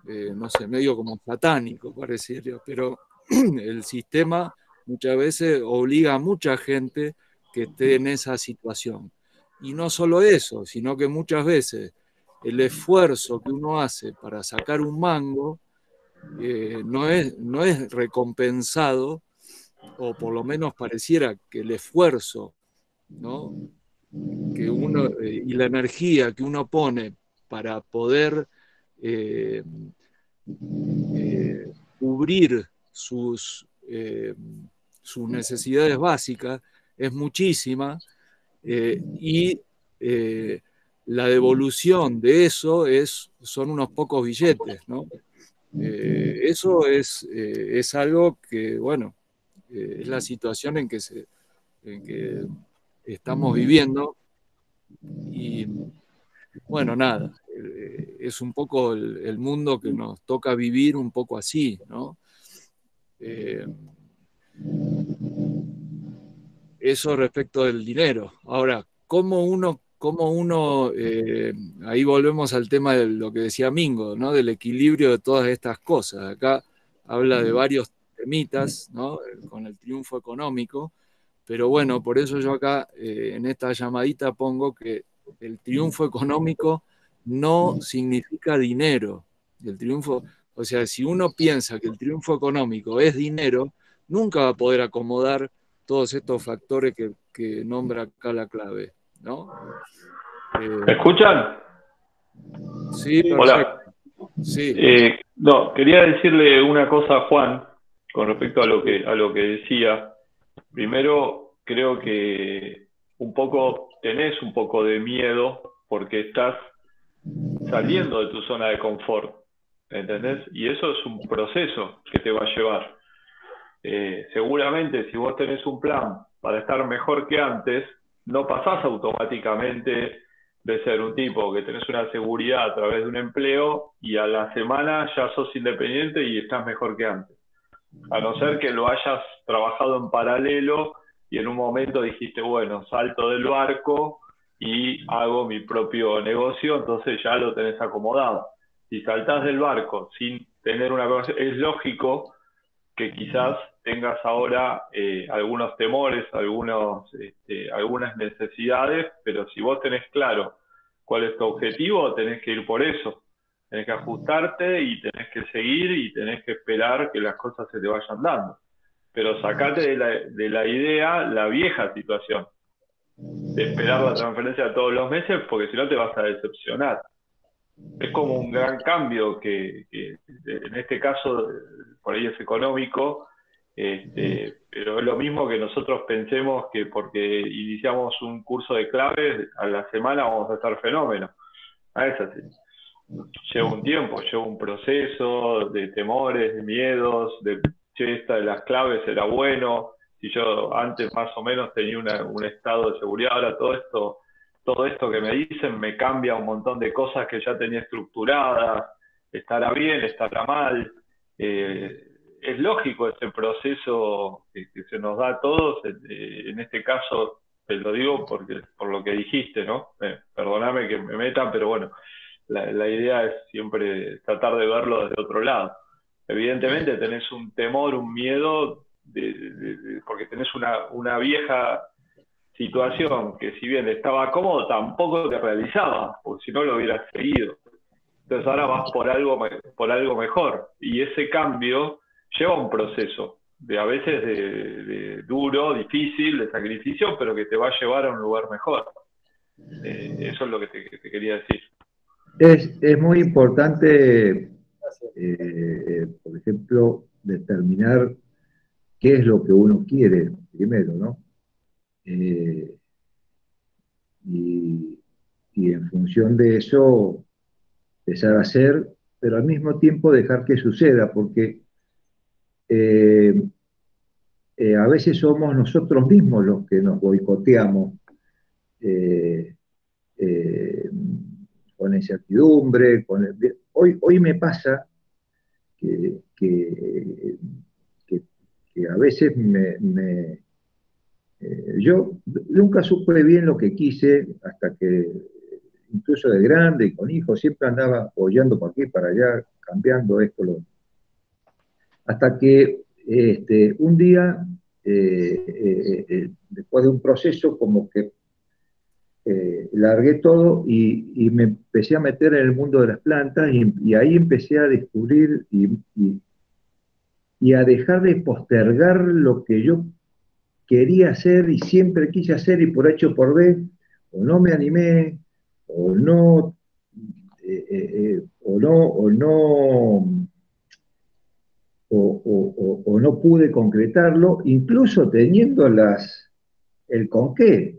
no sé, medio como satánico, pareciera, pero el sistema muchas veces obliga a mucha gente que esté en esa situación. Y no solo eso, sino que muchas veces el esfuerzo que uno hace para sacar un mango no es recompensado, o por lo menos pareciera que el esfuerzo, ¿no?, que uno y la energía que uno pone para poder cubrir sus necesidades básicas es muchísima, y la devolución de eso son unos pocos billetes, ¿no? Eso es algo que, bueno, es la situación en que estamos viviendo. Y bueno, nada, es un poco el mundo que nos toca vivir un poco así, ¿no? Eso respecto del dinero. Ahora, ¿cómo uno ahí volvemos al tema de lo que decía Mingo, ¿no?, del equilibrio de todas estas cosas? Acá habla de varios temitas, ¿no?, con el triunfo económico, pero bueno, por eso yo acá en esta llamadita pongo que el triunfo económico no significa dinero. El triunfo, o sea, si uno piensa que el triunfo económico es dinero, nunca va a poder acomodar todos estos factores que nombra acá la clave, ¿no? ¿Me escuchan? Sí, perfecto. Hola. Sí. No, quería decirle una cosa a Juan con respecto a lo que decía. Primero, creo que tenés un poco de miedo porque estás saliendo de tu zona de confort, ¿entendés? Y eso es un proceso que te va a llevar. Seguramente si vos tenés un plan para estar mejor que antes, no pasás automáticamente de ser un tipo que tenés una seguridad a través de un empleo y a la semana ya sos independiente y estás mejor que antes. A no ser que lo hayas trabajado en paralelo y en un momento dijiste, bueno, salto del barco y hago mi propio negocio, entonces ya lo tenés acomodado. Si saltás del barco sin tener una cosa, es lógico que quizás tengas ahora algunos temores, algunas necesidades, pero si vos tenés claro cuál es tu objetivo, tenés que ir por eso. Tenés que ajustarte y tenés que seguir y tenés que esperar que las cosas se te vayan dando. Pero sacate de la idea la vieja situación, de esperar la transferencia todos los meses, porque si no te vas a decepcionar. Es como un gran cambio que en este caso por ahí es económico, pero es lo mismo que nosotros pensemos que porque iniciamos un curso de claves, a la semana vamos a estar fenómenos. A es así. Lleva un tiempo, lleva un proceso de temores, de miedos, de che, esta de las claves era bueno, si yo antes más o menos tenía un estado de seguridad, ahora todo esto que me dicen me cambia un montón de cosas que ya tenía estructuradas, estará bien, estará mal. Es lógico ese proceso que se nos da a todos, en este caso te lo digo por lo que dijiste, ¿no? Perdóname que me meta, pero bueno, la idea es siempre tratar de verlo desde otro lado. Evidentemente tenés un temor, un miedo, porque tenés una vieja situación que si bien estaba cómodo, tampoco te realizaba, porque si no lo hubieras seguido. Entonces ahora vas por algo mejor, y ese cambio lleva un proceso, a veces de duro, difícil, de sacrificio, pero que te va a llevar a un lugar mejor. Eso es lo que te quería decir. Es muy importante, por ejemplo, determinar qué es lo que uno quiere primero, ¿no? Y en función de eso empezar a hacer, pero al mismo tiempo dejar que suceda, porque a veces somos nosotros mismos los que nos boicoteamos eh, eh, con incertidumbre. Hoy me pasa que, que a veces yo nunca supe bien lo que quise hasta que, incluso de grande y con hijos, siempre andaba apoyando para aquí, para allá, cambiando esto, hasta que un día, después de un proceso, como que largué todo y me empecé a meter en el mundo de las plantas y ahí empecé a descubrir y a dejar de postergar lo que yo quería hacer y siempre quise hacer y por H o por B, o no me animé, o no, o no pude concretarlo, incluso teniendo el con qué.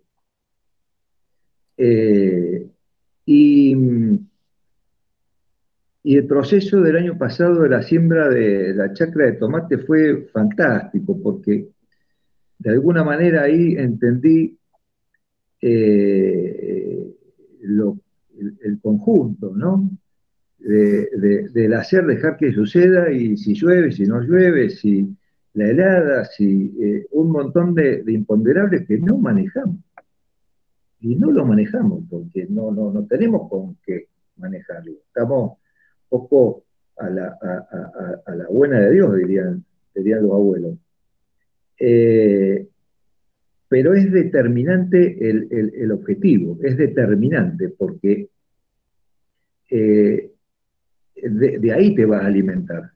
Y, y el proceso del año pasado de la siembra de la chacra de tomate fue fantástico, porque de alguna manera ahí entendí el conjunto, ¿no? Del hacer, dejar que suceda, y si llueve, si no llueve, si la helada, si un montón de imponderables que no manejamos. Y no lo manejamos porque no tenemos con qué manejarlo. Estamos un poco a la buena de Dios, dirían los abuelos. Pero es determinante el objetivo, es determinante porque de ahí te vas a alimentar,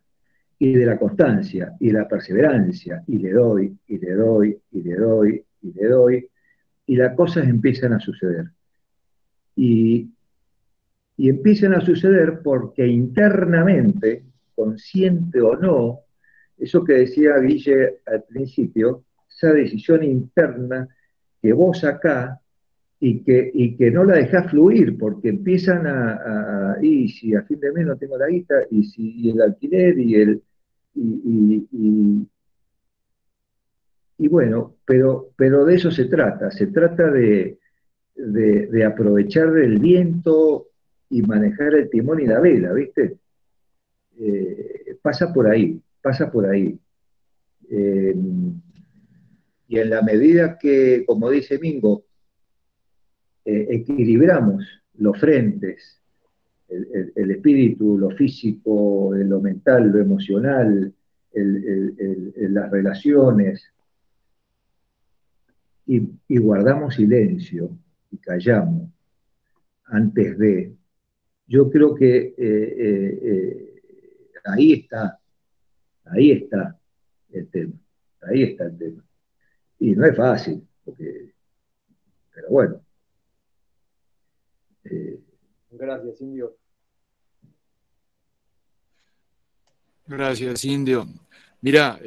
y de la constancia, y la perseverancia, y le doy, y le doy, y le doy, y le doy, y las cosas empiezan a suceder. Y empiezan a suceder porque internamente, consciente o no, eso que decía Guille al principio, esa decisión interna que vos sacás y que no la dejás fluir, porque empiezan y si a fin de mes no tengo la guita, y el alquiler, y bueno, pero de eso se trata de aprovechar el viento y manejar el timón y la vela, ¿viste? Pasa por ahí, pasa por ahí. Y en la medida que, como dice Mingo, equilibramos los frentes, el espíritu, lo físico, lo mental, lo emocional, las relaciones, y guardamos silencio y callamos antes de, yo creo que ahí está el tema, ahí está el tema. Y no es fácil, pero bueno. Gracias, Indio. Gracias, Indio. Mirá,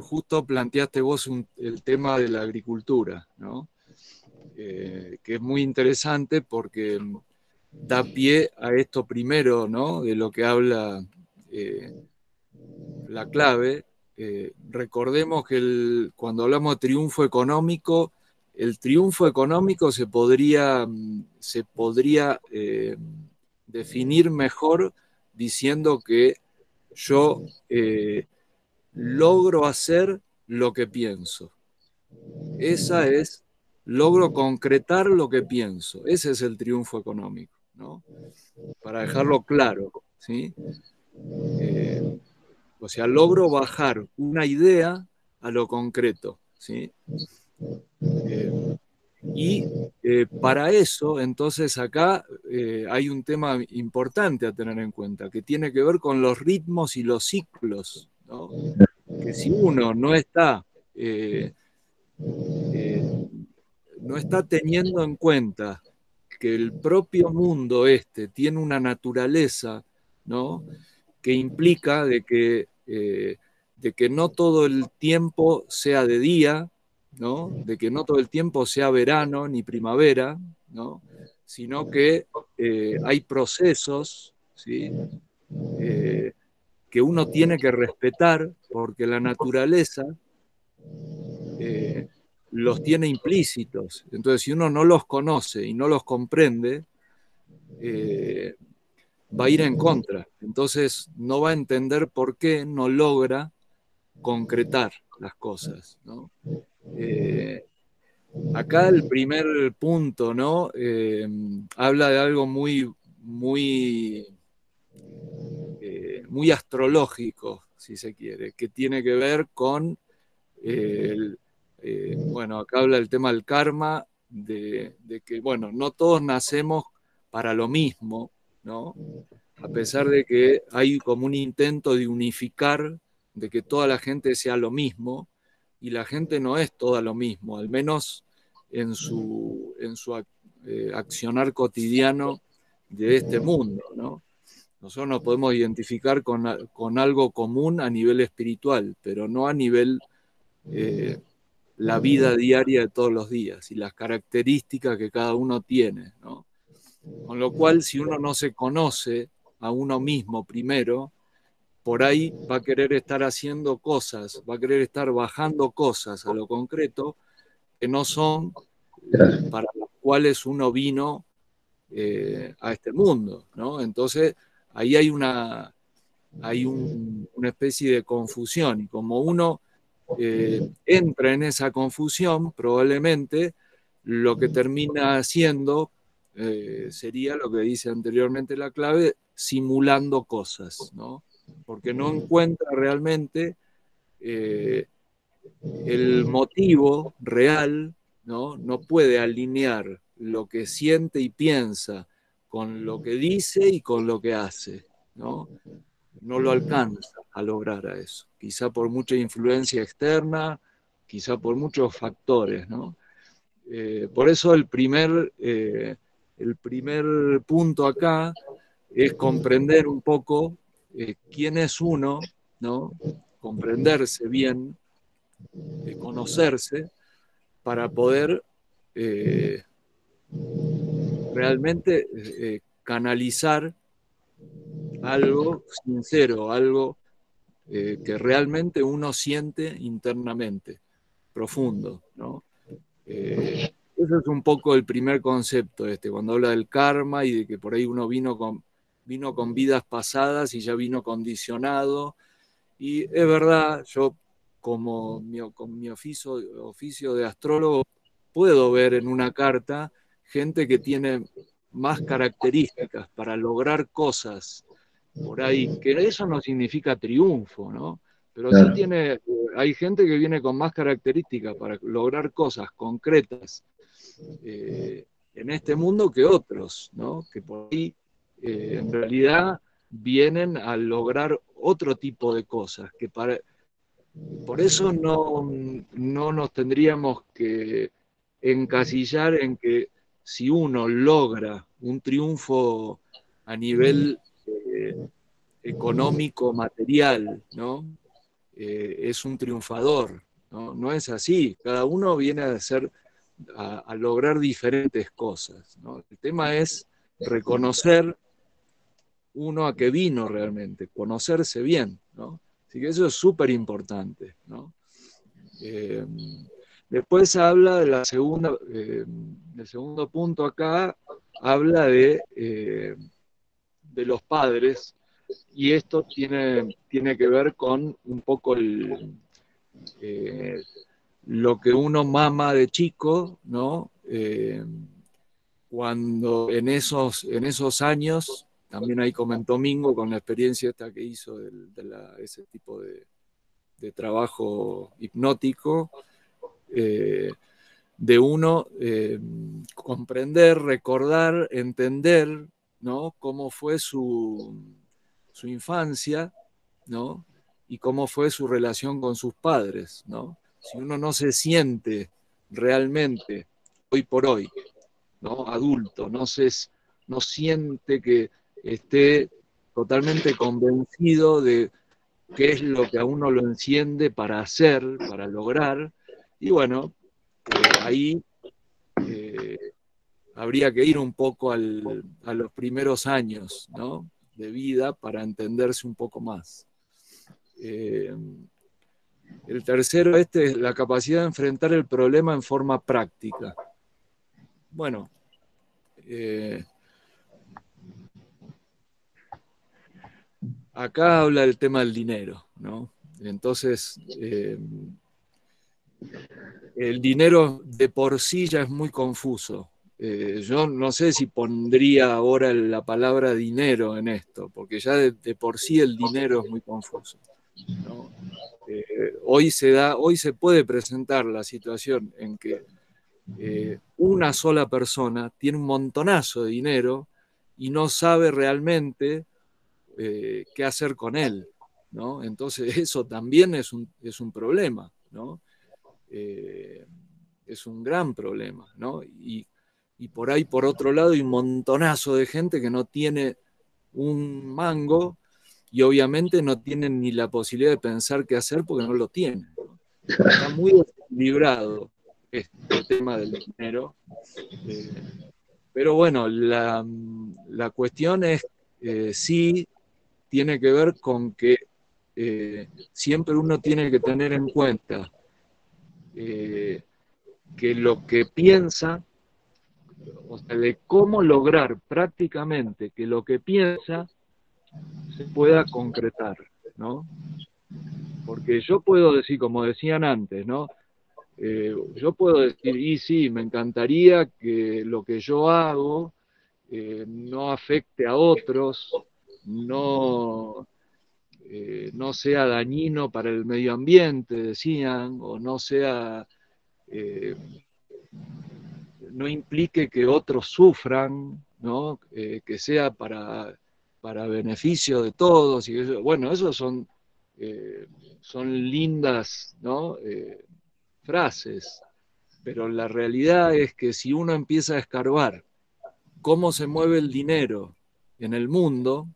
justo planteaste vos el tema de la agricultura, ¿no? Que es muy interesante porque da pie a esto primero, ¿no? De lo que habla la clave. Recordemos que cuando hablamos de triunfo económico, el triunfo económico se podría definir mejor diciendo que yo logro hacer lo que pienso. Logro concretar lo que pienso. Ese es el triunfo económico, ¿no? Para dejarlo claro, ¿sí? O sea, logro bajar una idea a lo concreto, ¿sí? Para eso, entonces acá hay un tema importante a tener en cuenta, que tiene que ver con los ritmos y los ciclos, ¿no? Que si uno no está teniendo en cuenta que el propio mundo tiene una naturaleza, ¿no? Que implica de que no todo el tiempo sea de día, ¿no? De que no todo el tiempo sea verano ni primavera, ¿no? Sino que hay procesos, ¿sí? Que uno tiene que respetar porque la naturaleza los tiene implícitos. Entonces, si uno no los conoce y no los comprende, va a ir en contra. Entonces, no va a entender por qué no logra concretar las cosas, ¿no? Acá el primer punto, ¿no? Habla de algo muy, muy, muy astrológico, si se quiere, que tiene que ver con bueno, acá habla el tema del karma, de que, bueno, no todos nacemos para lo mismo, ¿no? A pesar de que hay como un intento de unificar, de que toda la gente sea lo mismo, y la gente no es toda lo mismo, al menos en su accionar cotidiano de este mundo, ¿no? Nosotros nos podemos identificar con algo común a nivel espiritual, pero no a nivel la vida diaria de todos los días y las características que cada uno tiene, ¿no? Con lo cual, si uno no se conoce a uno mismo primero, por ahí va a querer estar haciendo cosas, va a querer estar bajando cosas a lo concreto que no son para las cuales uno vino a este mundo, ¿no? Entonces, ahí hay una especie de confusión, y como uno entra en esa confusión, probablemente lo que termina haciendo sería lo que dice anteriormente la clave, simulando cosas, ¿no? Porque no encuentra realmente el motivo real, ¿no? No puede alinear lo que siente y piensa con lo que dice y con lo que hace, ¿no? No lo alcanza a lograr a eso, quizá por mucha influencia externa, quizá por muchos factores, ¿no? Por eso el primer punto acá es comprender un poco quién es uno, ¿no? Comprenderse bien, conocerse, para poder realmente canalizar algo sincero, algo que realmente uno siente internamente, profundo, ¿no? Eso es un poco el primer concepto, cuando habla del karma y de que por ahí uno vino con vidas pasadas y ya vino condicionado. Y es verdad, yo con mi oficio de astrólogo puedo ver en una carta gente que tiene más características para lograr cosas por ahí, que eso no significa triunfo, ¿no? Pero Claro. sí hay gente que viene con más características para lograr cosas concretas en este mundo que otros, ¿no? Que por ahí en realidad vienen a lograr otro tipo de cosas, por eso no nos tendríamos que encasillar en que si uno logra un triunfo a nivel económico, material, ¿no? Es un triunfador, ¿no? No es así, cada uno viene a lograr diferentes cosas, ¿no? El tema es reconocer uno a qué vino realmente, conocerse bien, ¿no? Así que eso es súper importante, ¿no? Después habla de del segundo punto acá, habla de los padres, y esto tiene que ver con un poco lo que uno mama de chico, ¿no? Cuando en esos años, también ahí comentó Mingo con la experiencia esta que hizo ese tipo de trabajo hipnótico, de uno comprender, recordar, entender, ¿no? Cómo fue su infancia, ¿no? Y cómo fue su relación con sus padres, ¿no? Si uno no se siente realmente hoy por hoy, ¿no? Adulto, no siente que esté totalmente convencido de qué es lo que a uno lo enciende para hacer, para lograr, y bueno, ahí habría que ir un poco a los primeros años, ¿no? De vida para entenderse un poco más. El tercero es la capacidad de enfrentar el problema en forma práctica. Bueno, acá habla del tema del dinero, ¿no? Entonces, el dinero de por sí ya es muy confuso. Yo no sé si pondría ahora la palabra dinero en esto, porque ya de por sí el dinero es muy confuso, ¿no? Hoy se puede presentar la situación en que una sola persona tiene un montonazo de dinero y no sabe realmente qué hacer con él, ¿no? Entonces eso también es un problema, ¿no? Es un gran problema, ¿no? Y por ahí, por otro lado, hay un montonazo de gente que no tiene un mango y obviamente no tienen ni la posibilidad de pensar qué hacer porque no lo tienen, ¿no? Está muy desequilibrado este tema del dinero. Pero bueno, la cuestión es, sí, tiene que ver con que siempre uno tiene que tener en cuenta que lo que piensa, o sea, de cómo lograr prácticamente que lo que piensa se pueda concretar, ¿no? Porque yo puedo decir, como decían antes, ¿no? Yo puedo decir, y sí, me encantaría que lo que yo hago no afecte a otros, no sea dañino para el medio ambiente, decían, o no sea, no implique que otros sufran, ¿no? Que sea para beneficio de todos. Y eso, bueno, esos son lindas, ¿no? Frases, pero la realidad es que si uno empieza a escarbar cómo se mueve el dinero en el mundo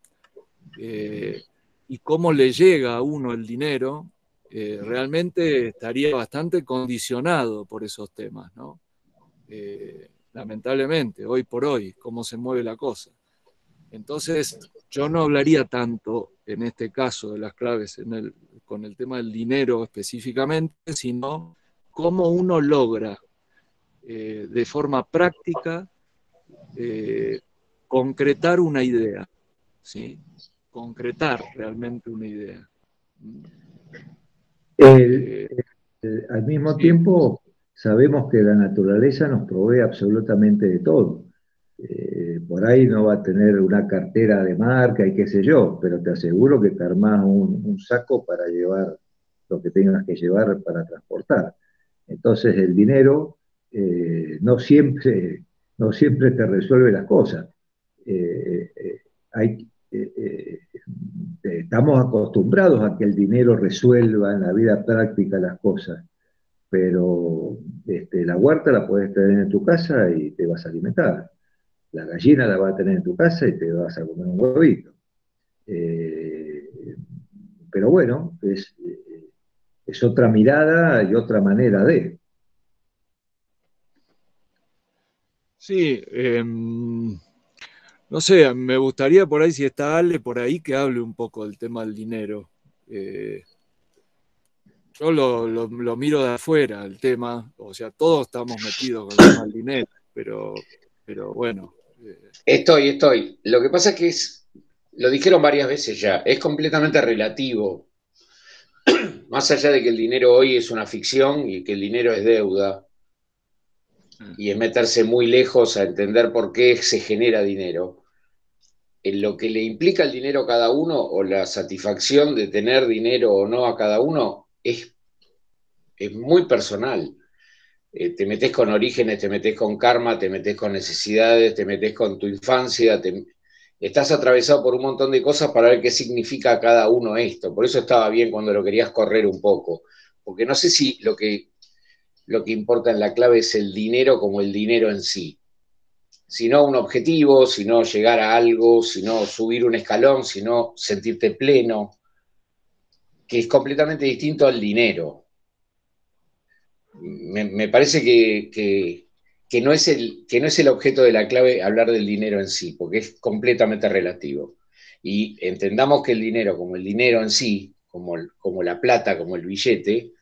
y cómo le llega a uno el dinero, realmente estaría bastante condicionado por esos temas, ¿no? Lamentablemente, hoy por hoy, cómo se mueve la cosa. Entonces, yo no hablaría tanto en este caso de las claves con el tema del dinero específicamente, sino cómo uno logra de forma práctica, concretar una idea, ¿sí? Concretar realmente una idea. Al mismo tiempo, sabemos que la naturaleza nos provee absolutamente de todo. Por ahí no va a tener una cartera de marca y qué sé yo, pero te aseguro que te armás un saco para llevar lo que tengas que llevar para transportar. Entonces el dinero no siempre te resuelve las cosas. Estamos acostumbrados a que el dinero resuelva en la vida práctica las cosas, pero la huerta la puedes tener en tu casa y te vas a alimentar. La gallina la vas a tener en tu casa y te vas a comer un huevito. Pero bueno, es otra mirada y otra manera de. Sí, no sé, me gustaría por ahí, si está Ale por ahí, que hable un poco del tema del dinero. Yo lo miro de afuera, el tema, o sea, todos estamos metidos con el tema del dinero, pero bueno. Estoy. Lo que pasa es que lo dijeron varias veces ya, es completamente relativo. Más allá de que el dinero hoy es una ficción y que el dinero es deuda, y es meterse muy lejos a entender por qué se genera dinero. En lo que le implica el dinero a cada uno o la satisfacción de tener dinero o no a cada uno es muy personal. Te metes con orígenes, te metes con karma, te metes con necesidades, te metes con tu infancia, estás atravesado por un montón de cosas para ver qué significa cada uno esto. Por eso estaba bien cuando lo querías correr un poco, porque no sé si lo que importa en la clave es el dinero como el dinero en sí, sino un objetivo, sino llegar a algo, sino subir un escalón, sino sentirte pleno, que es completamente distinto al dinero. Me parece que no es el objeto de la clave hablar del dinero en sí, porque es completamente relativo. Y entendamos que el dinero, como el dinero en sí, como la plata, como el billete,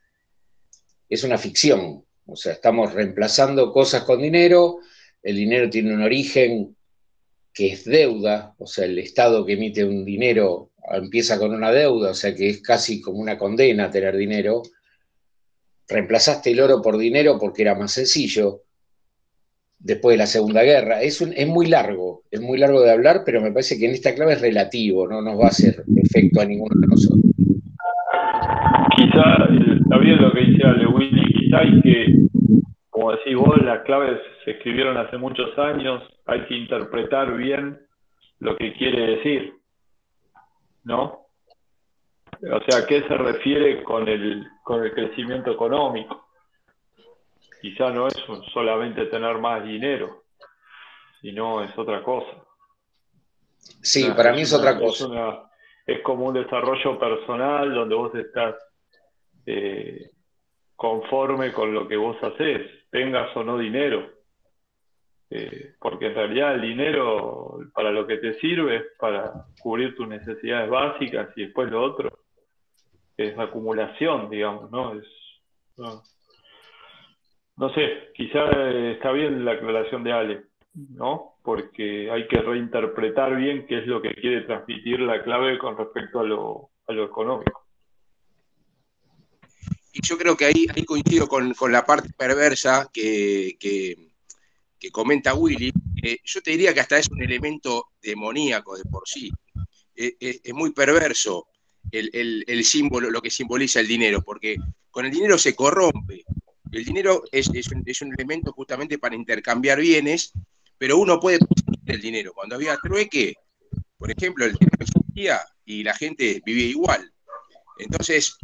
es una ficción. O sea, estamos reemplazando cosas con dinero, el dinero tiene un origen que es deuda, o sea, el Estado que emite un dinero empieza con una deuda, o sea que es casi como una condena tener dinero. Reemplazaste el oro por dinero porque era más sencillo después de la Segunda Guerra. Es muy largo de hablar, pero me parece que en esta clave es relativo, no nos va a hacer efecto a ninguno de nosotros. Quizá, está bien lo que dice Ale Willy, quizá hay que, como decís vos, las claves se escribieron hace muchos años, hay que interpretar bien lo que quiere decir, ¿no? O sea, ¿a qué se refiere con el crecimiento económico? Quizá no es solamente tener más dinero, sino es otra cosa. Sí, para mí es otra cosa. Es como un desarrollo personal donde vos estás conforme con lo que vos hacés, tengas o no dinero. Porque en realidad el dinero para lo que te sirve es para cubrir tus necesidades básicas y después lo otro es acumulación, digamos, ¿no? No sé, quizá está bien la aclaración de Ale, ¿no? Porque hay que reinterpretar bien qué es lo que quiere transmitir la clave con respecto a lo económico. Y yo creo que ahí coincido con la parte perversa que comenta Willy. Yo te diría que hasta es un elemento demoníaco de por sí. Es muy perverso el símbolo, lo que simboliza el dinero, porque con el dinero se corrompe. El dinero es un elemento justamente para intercambiar bienes, pero uno puede conseguir el dinero. Cuando había trueque, por ejemplo, el dinero existía y la gente vivía igual. Entonces,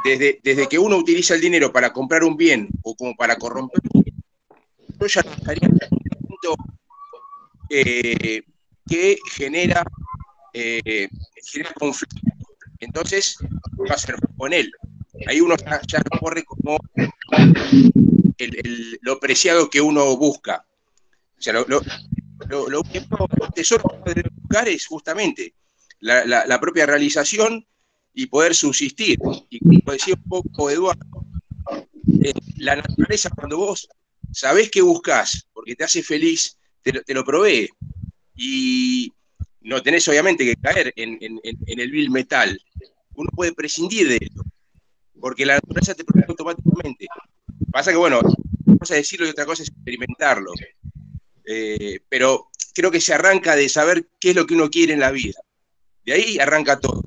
desde que uno utiliza el dinero para comprar un bien o como para corromper, yo ya estaría en un elemento que genera conflicto. Entonces, va a ser con él. Ahí uno ya corre como lo preciado que uno busca. O sea, lo único tesoro que debe buscar es justamente la propia realización y poder subsistir. Y como decía un poco Eduardo, la naturaleza, cuando vos sabés qué buscás, porque te hace feliz, te lo provee. Y no tenés obviamente que caer en el vil metal. Uno puede prescindir de eso, porque la naturaleza te provee automáticamente. Pasa que, bueno, una cosa es decirlo y otra cosa es experimentarlo. Pero creo que se arranca de saber qué es lo que uno quiere en la vida. De ahí arranca todo.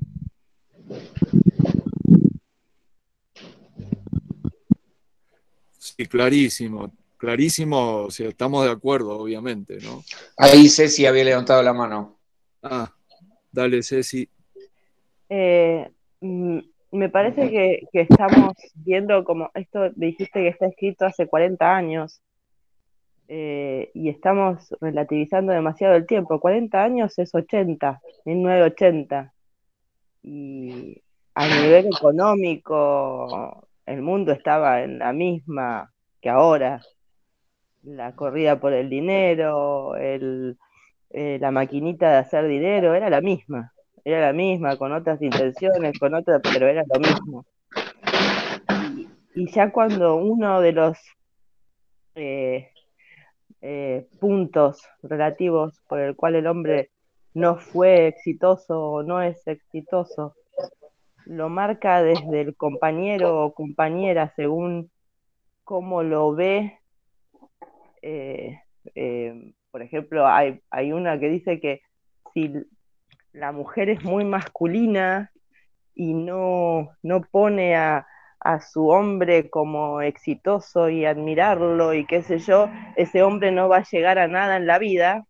Sí, clarísimo, clarísimo, o sea, estamos de acuerdo, obviamente, ¿no? Ahí Ceci había levantado la mano. Ah, dale, Ceci. Eh, mm, Me parece que estamos viendo como esto, dijiste que está escrito hace 40 años, y estamos relativizando demasiado el tiempo. 40 años es 80, 1980. Y a nivel económico, el mundo estaba en la misma que ahora. La corrida por el dinero, la maquinita de hacer dinero, era la misma, con otras intenciones, con otras, pero era lo mismo. Y ya cuando uno de los eh, puntos relativos por el cual el hombre no fue exitoso o no es exitoso, lo marca desde el compañero o compañera según cómo lo ve. Por ejemplo, hay una que dice que si la mujer es muy masculina y no pone a su hombre como exitoso y admirarlo y qué sé yo, ese hombre no va a llegar a nada en la vida.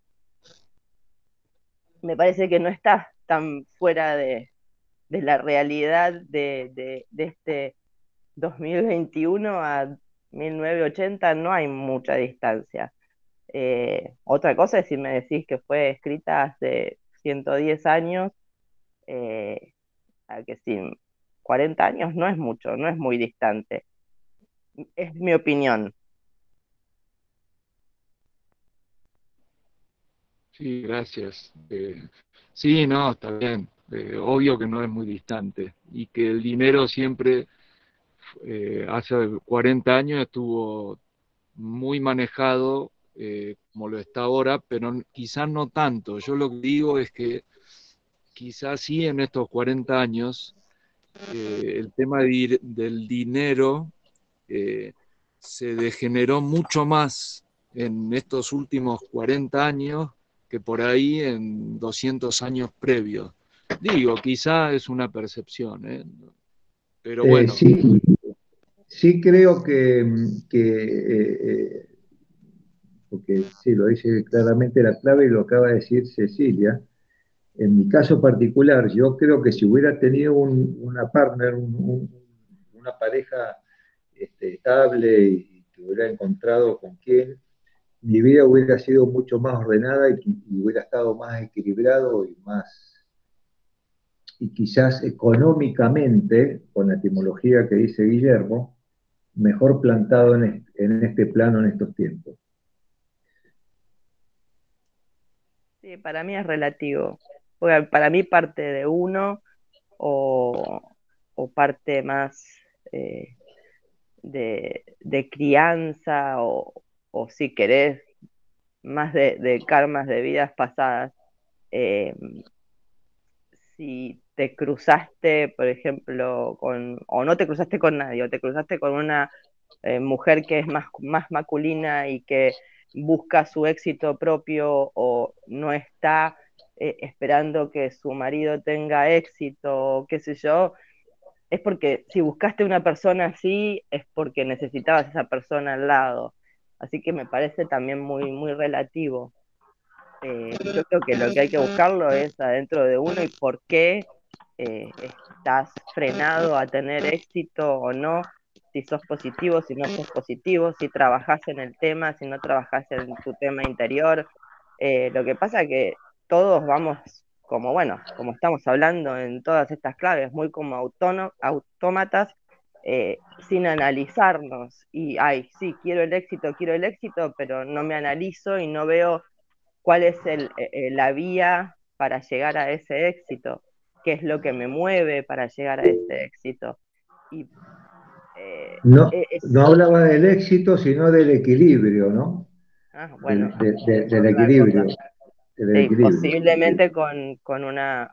Me parece que no está tan fuera de la realidad de este 2021 a 1980, no hay mucha distancia. Otra cosa es si me decís que fue escrita hace 110 años, a que sí, 40 años no es mucho, no es muy distante. Es mi opinión. Sí, gracias. Sí, no, está bien. Obvio que no es muy distante y que el dinero siempre, hace 40 años estuvo muy manejado, como lo está ahora, pero quizás no tanto. Yo lo que digo es que quizás sí en estos 40 años, el tema del dinero, eh, se degeneró mucho más en estos últimos 40 años que por ahí en 200 años previos. Digo, quizá es una percepción, ¿eh? Pero bueno. Sí, sí creo porque sí, lo dice claramente la clave y lo acaba de decir Cecilia. En mi caso particular, yo creo que si hubiera tenido una partner, una pareja estable y que hubiera encontrado con quien, mi vida hubiera sido mucho más ordenada y hubiera estado más equilibrado y quizás económicamente, con la etimología que dice Guillermo, mejor plantado en este plano en estos tiempos. Sí, para mí es relativo. Porque para mí parte de uno o, o parte más eh, de crianza o si querés, más de karmas de vidas pasadas. Eh, si te cruzaste, por ejemplo, o no te cruzaste con nadie, o te cruzaste con una mujer que es más masculina y que busca su éxito propio o no está esperando que su marido tenga éxito, qué sé yo, es porque si buscaste una persona así, es porque necesitabas esa persona al lado. Así que me parece también muy relativo. Yo creo que lo que hay que buscarlo es adentro de uno y por qué estás frenado a tener éxito o no, si sos positivo, si no sos positivo, si trabajás en el tema, si no trabajás en tu tema interior. Lo que pasa es que todos vamos como, bueno, como estamos hablando en todas estas claves, muy como autómatas, sin analizarnos. Y, ay, sí, quiero el éxito, pero no me analizo y no veo cuál es la vía para llegar a ese éxito, qué es lo que me mueve para llegar a ese éxito. Y No, es no hablaba del éxito, sino del equilibrio, ¿no? bueno, Del otra equilibrio. cosa. Del Sí, equilibrio. posiblemente con una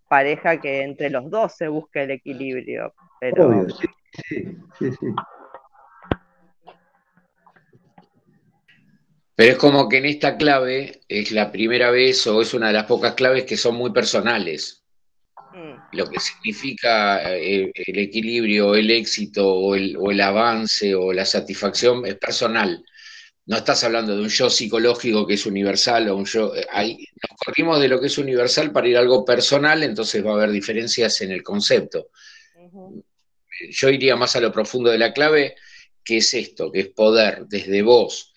pareja que entre los dos se busque el equilibrio, pero Obvio, sí. Pero es como que en esta clave es la primera vez o es una de las pocas claves que son muy personales. Lo que significa el equilibrio, el éxito o el avance o la satisfacción es personal. No estás hablando de un yo psicológico que es universal o un yo. Ahí nos corrimos de lo que es universal para ir a algo personal, entonces va a haber diferencias en el concepto. Yo iría más a lo profundo de la clave, que es esto, que es poder desde vos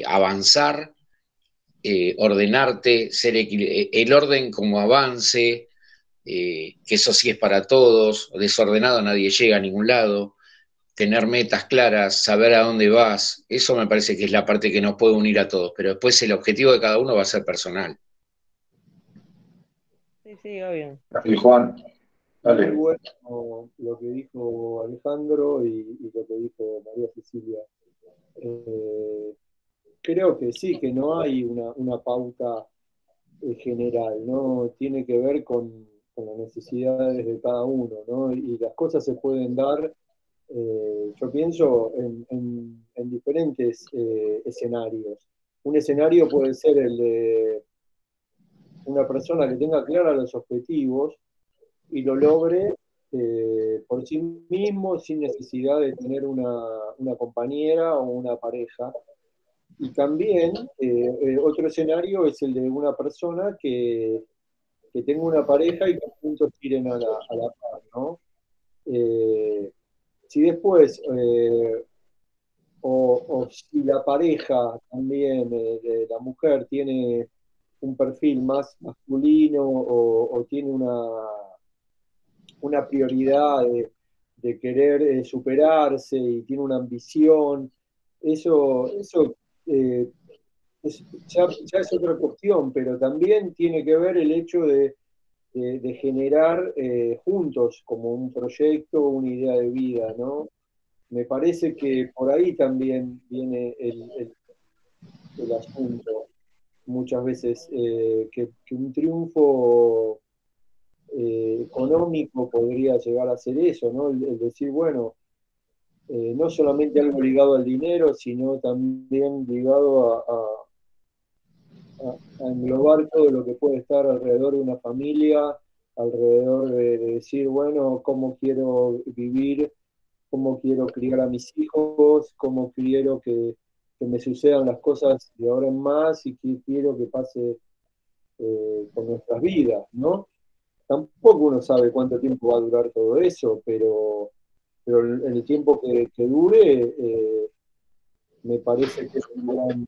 avanzar, ordenarte, ser el orden como avance, que eso sí es para todos, desordenado nadie llega a ningún lado, tener metas claras, saber a dónde vas, eso me parece que es la parte que nos puede unir a todos, pero después el objetivo de cada uno va a ser personal. Sí, obvio. Y Juan, dale. Muy bueno lo que dijo Alejandro y lo que dijo María Cecilia. Creo que sí, que no hay una pauta general, ¿no? Tiene que ver con las necesidades de cada uno, ¿no? Y las cosas se pueden dar, yo pienso, en diferentes escenarios. Un escenario puede ser el de una persona que tenga claros los objetivos y lo logre por sí mismo, sin necesidad de tener una compañera o una pareja. Y también otro escenario es el de una persona que tenga una pareja y que juntos tiren a la par, ¿no? Si después, o si la pareja también, la mujer, tiene un perfil más masculino o tiene una prioridad de querer superarse y tiene una ambición, eso ya es otra cuestión, pero también tiene que ver el hecho de generar juntos como un proyecto, una idea de vida, ¿no? Me parece que por ahí también viene el asunto, muchas veces, que un triunfo económico podría llegar a ser eso, ¿no? El decir, bueno, no solamente algo ligado al dinero, sino también ligado a englobar todo lo que puede estar alrededor de una familia, alrededor de decir, bueno, cómo quiero vivir, cómo quiero criar a mis hijos, cómo quiero que me sucedan las cosas de ahora en más y qué quiero que pase con nuestras vidas, ¿no? Tampoco uno sabe cuánto tiempo va a durar todo eso, pero en el tiempo que dure, me parece que es un gran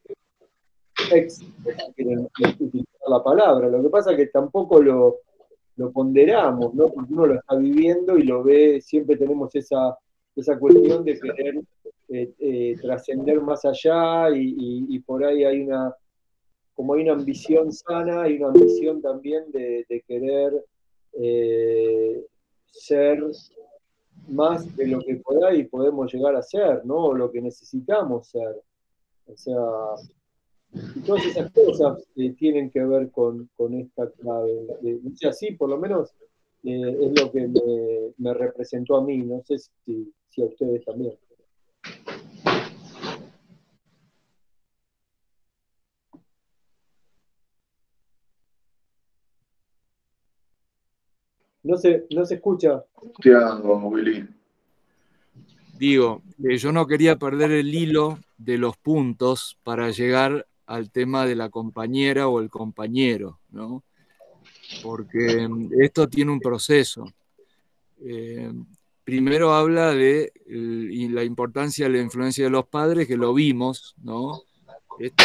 éxito, si quieren utilizar la palabra. Lo que pasa es que tampoco lo ponderamos, ¿no? Porque uno lo está viviendo y lo ve, siempre tenemos esa cuestión de querer trascender más allá y por ahí hay como hay una ambición sana, hay una ambición también de querer ser más de lo que por ahí podemos llegar a ser, ¿no? O lo que necesitamos ser. O sea, y todas esas cosas tienen que ver con esta clave. O sea, sí, por lo menos es lo que me representó a mí. No sé si a ustedes también. No se escucha. Willy. Digo, yo no quería perder el hilo de los puntos para llegar al tema de la compañera o el compañero, ¿no? Porque esto tiene un proceso. Primero habla de la importancia de la influencia de los padres, que lo vimos, ¿no? Esto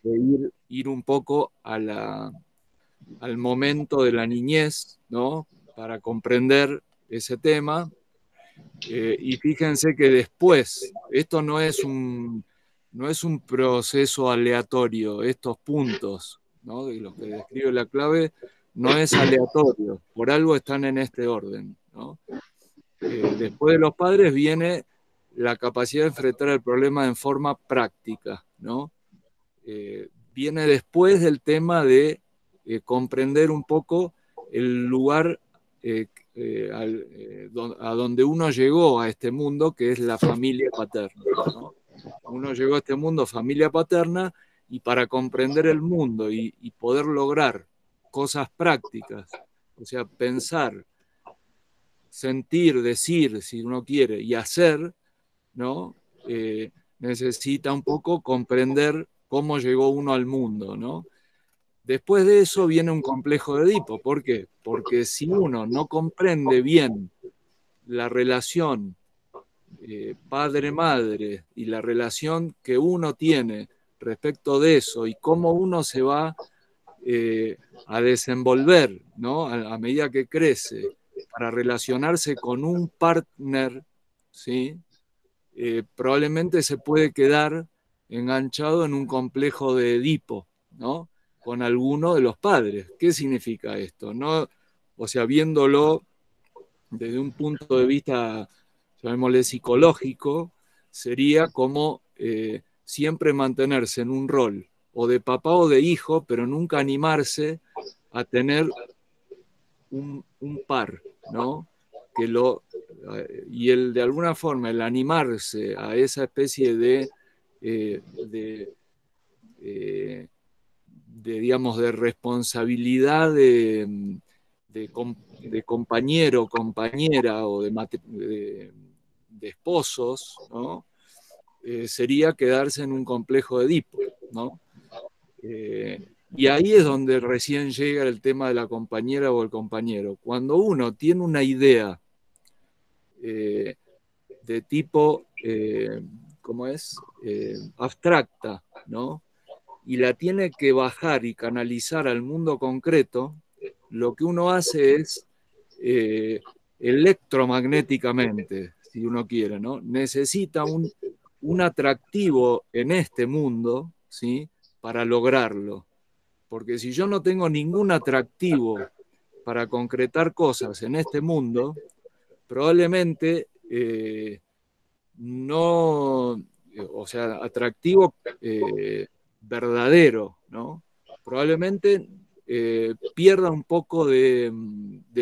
de ir un poco al momento de la niñez, ¿no? Para comprender ese tema. Y fíjense que después, esto no es un proceso aleatorio, estos puntos, ¿no? De los que describe la clave, no es aleatorio, por algo están en este orden, ¿no? después de los padres viene la capacidad de enfrentar el problema en forma práctica, ¿no? Viene después del tema de comprender un poco el lugar a donde uno llegó a este mundo, que es la familia paterna, ¿no? Uno llegó a este mundo, familia paterna, y para comprender el mundo y poder lograr cosas prácticas, o sea, pensar, sentir, decir, si uno quiere, y hacer, ¿no? Necesita un poco comprender cómo llegó uno al mundo, ¿no? Después de eso viene un complejo de Edipo. ¿Por qué? Porque si uno no comprende bien la relación padre-madre y la relación que uno tiene respecto de eso y cómo uno se va a desenvolver, ¿no? A medida que crece para relacionarse con un partner, ¿sí? Probablemente se puede quedar enganchado en un complejo de Edipo, ¿no? Con alguno de los padres. ¿Qué significa esto? ¿No? O sea, viéndolo desde un punto de vista, llamémosle psicológico, sería como siempre mantenerse en un rol o de papá o de hijo, pero nunca animarse a tener un par, ¿no? Y el de alguna forma, el animarse a esa especie digamos, de responsabilidad de compañero, compañera o de esposos, ¿no? Sería quedarse en un complejo de Edipo, ¿no? Y ahí es donde recién llega el tema de la compañera o el compañero. Cuando uno tiene una idea de tipo, ¿cómo es? Abstracta, ¿no? Y la tiene que bajar y canalizar al mundo concreto, lo que uno hace es electromagnéticamente, si uno quiere, ¿no? Necesita un atractivo en este mundo, ¿sí? Para lograrlo. Porque si yo no tengo ningún atractivo para concretar cosas en este mundo, probablemente no, o sea, atractivo verdadero, ¿no? Probablemente pierda un poco de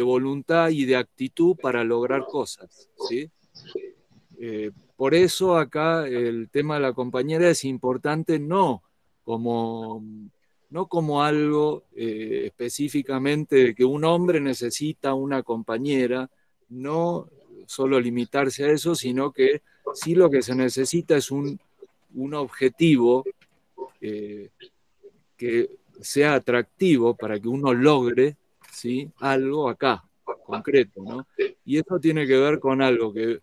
voluntad y de actitud para lograr cosas, ¿sí? Por eso acá el tema de la compañera es importante no como algo específicamente de que un hombre necesita una compañera, no solo limitarse a eso, sino que sí lo que se necesita es un objetivo que sea atractivo para que uno logre, ¿sí? Algo acá, concreto, ¿no? Y eso tiene que ver con algo que,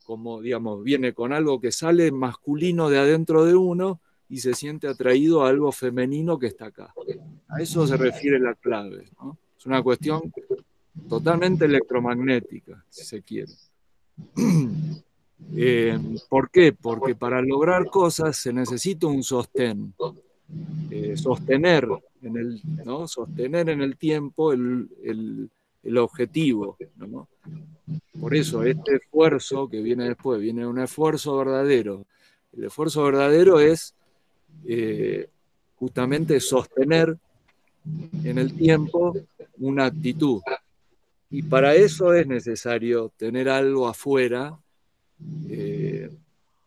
como digamos, viene con algo que sale masculino de adentro de uno y se siente atraído a algo femenino que está acá. A eso se refiere la clave, ¿no? Es una cuestión totalmente electromagnética, si se quiere. ¿Por qué? Porque para lograr cosas se necesita un sostén. Sostener en el tiempo el objetivo, ¿no? Por eso este esfuerzo que viene después, viene un esfuerzo verdadero. El esfuerzo verdadero es justamente sostener en el tiempo una actitud. Y para eso es necesario tener algo afuera,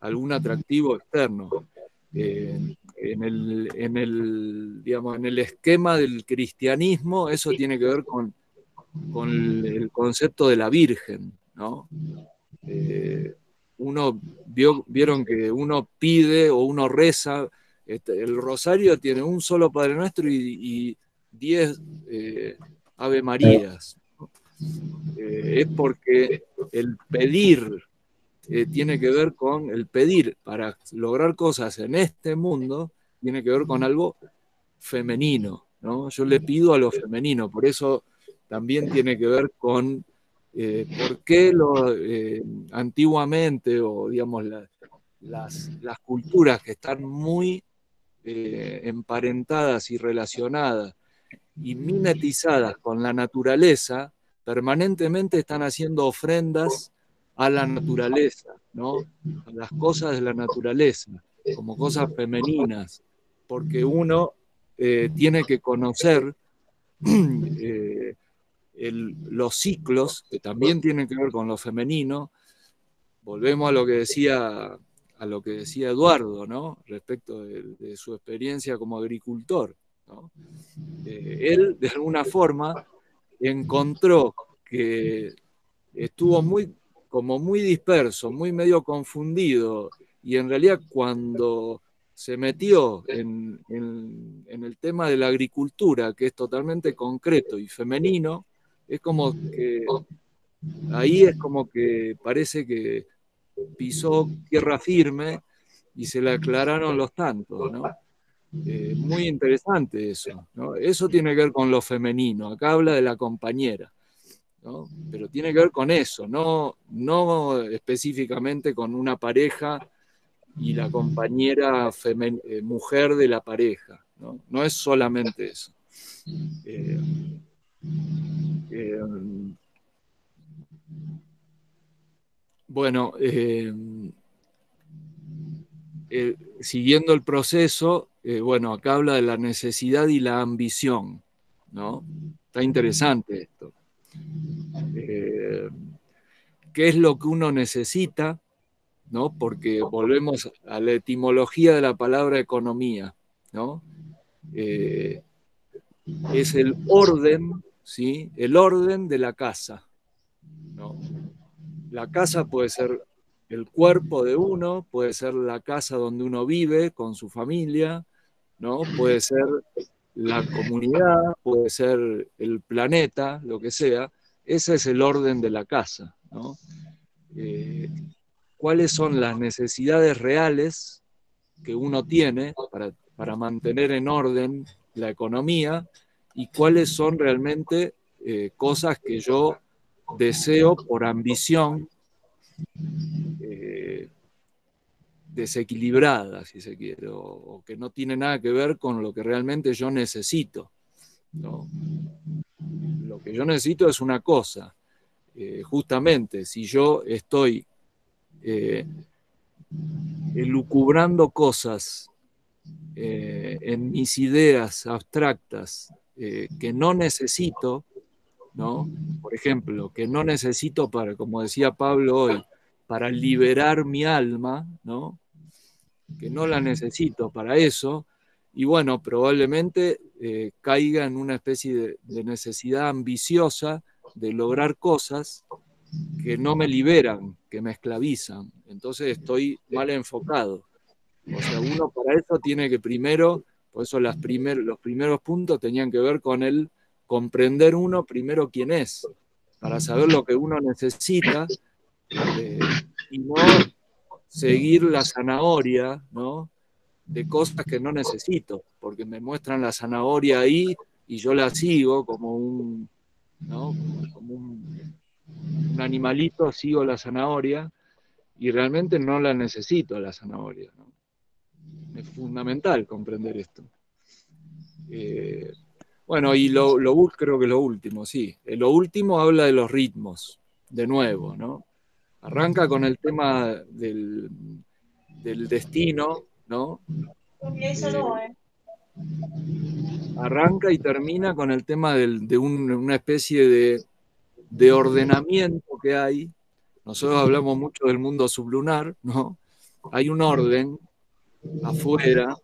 algún atractivo externo. En el esquema del cristianismo, eso tiene que ver con el concepto de la Virgen, ¿no? Vieron que uno pide o uno reza, el rosario tiene un solo Padre Nuestro y 10 Ave Marías, ¿no? Es porque el pedir tiene que ver con el pedir para lograr cosas en este mundo, tiene que ver con algo femenino, ¿no? Yo le pido a lo femenino, por eso también tiene que ver con por qué antiguamente, o digamos las culturas que están muy emparentadas y relacionadas y mimetizadas con la naturaleza, permanentemente están haciendo ofrendas a la naturaleza, ¿no? A las cosas de la naturaleza, como cosas femeninas, porque uno tiene que conocer los ciclos, que también tienen que ver con lo femenino. Volvemos a lo que decía Eduardo, ¿no? Respecto de su experiencia como agricultor, ¿no? Él, de alguna forma, encontró que estuvo como muy disperso, muy medio confundido, y en realidad cuando se metió en el tema de la agricultura, que es totalmente concreto y femenino, es como que ahí es como que parece que pisó tierra firme y se le aclararon los tantos, ¿no? Muy interesante eso, ¿no? Eso tiene que ver con lo femenino. Acá habla de la compañera, ¿no? Pero tiene que ver con eso, no específicamente con una pareja y la compañera mujer de la pareja, ¿no? No es solamente eso. Bueno, siguiendo el proceso, bueno, acá habla de la necesidad y la ambición, ¿no? Está interesante esto. ¿Qué es lo que uno necesita? ¿No? Porque volvemos a la etimología de la palabra economía, ¿no? Es el orden, ¿sí? El orden de la casa, ¿no? La casa puede ser el cuerpo de uno, puede ser la casa donde uno vive con su familia, ¿no? Puede ser la comunidad, puede ser el planeta, lo que sea. Ese es el orden de la casa, ¿no? ¿Cuáles son las necesidades reales que uno tiene para mantener en orden la economía y cuáles son realmente cosas que yo deseo por ambición desequilibrada, si se quiere, o que no tiene nada que ver con lo que realmente yo necesito, ¿no? Lo que yo necesito es una cosa. Justamente, si yo estoy elucubrando cosas en mis ideas abstractas que no necesito, ¿no? Por ejemplo, que no necesito para, como decía Pablo hoy, para liberar mi alma, ¿no? Que no la necesito para eso, y bueno, probablemente caiga en una especie de necesidad ambiciosa de lograr cosas que no me liberan, que me esclavizan. Entonces estoy mal enfocado. O sea, uno para eso tiene que primero, por eso los primeros puntos tenían que ver con el comprender uno primero quién es, para saber lo que uno necesita y no seguir la zanahoria, ¿no? De cosas que no necesito, porque me muestran la zanahoria ahí y yo la sigo como un, ¿no? Como un animalito, sigo la zanahoria y realmente no la necesito la zanahoria, ¿no? Es fundamental comprender esto. Bueno, y creo que lo último, sí. Lo último habla de los ritmos, de nuevo, ¿no? Arranca con el tema del destino, ¿no? Arranca y termina con el tema de una especie de ordenamiento que hay. Nosotros hablamos mucho del mundo sublunar, ¿no? Hay un orden afuera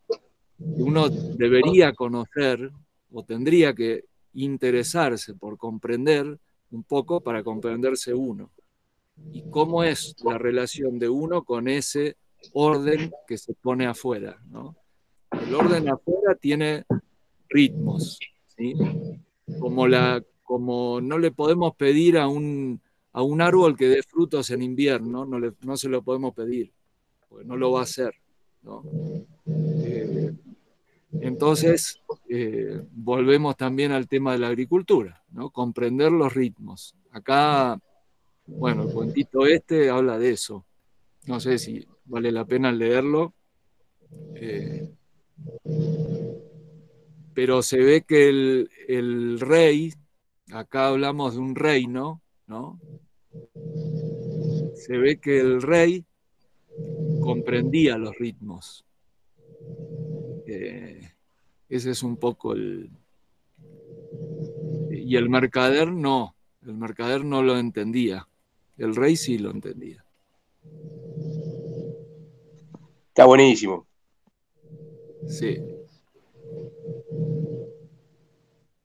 que uno debería conocer o tendría que interesarse por comprender un poco para comprenderse uno. Y cómo es la relación de uno con ese orden que se pone afuera, ¿no? El orden afuera tiene ritmos, ¿sí? Como no le podemos pedir a un árbol que dé frutos en invierno, no se lo podemos pedir, porque no lo va a hacer, ¿no? Entonces, volvemos también al tema de la agricultura, ¿no? Comprender los ritmos. Acá, bueno, el cuentito este habla de eso. No sé si vale la pena leerlo. Pero se ve que el rey, acá hablamos de un reino, ¿no? Se ve que el rey comprendía los ritmos. Ese es un poco el... Y el mercader no lo entendía. El rey sí lo entendía. Está buenísimo. Sí.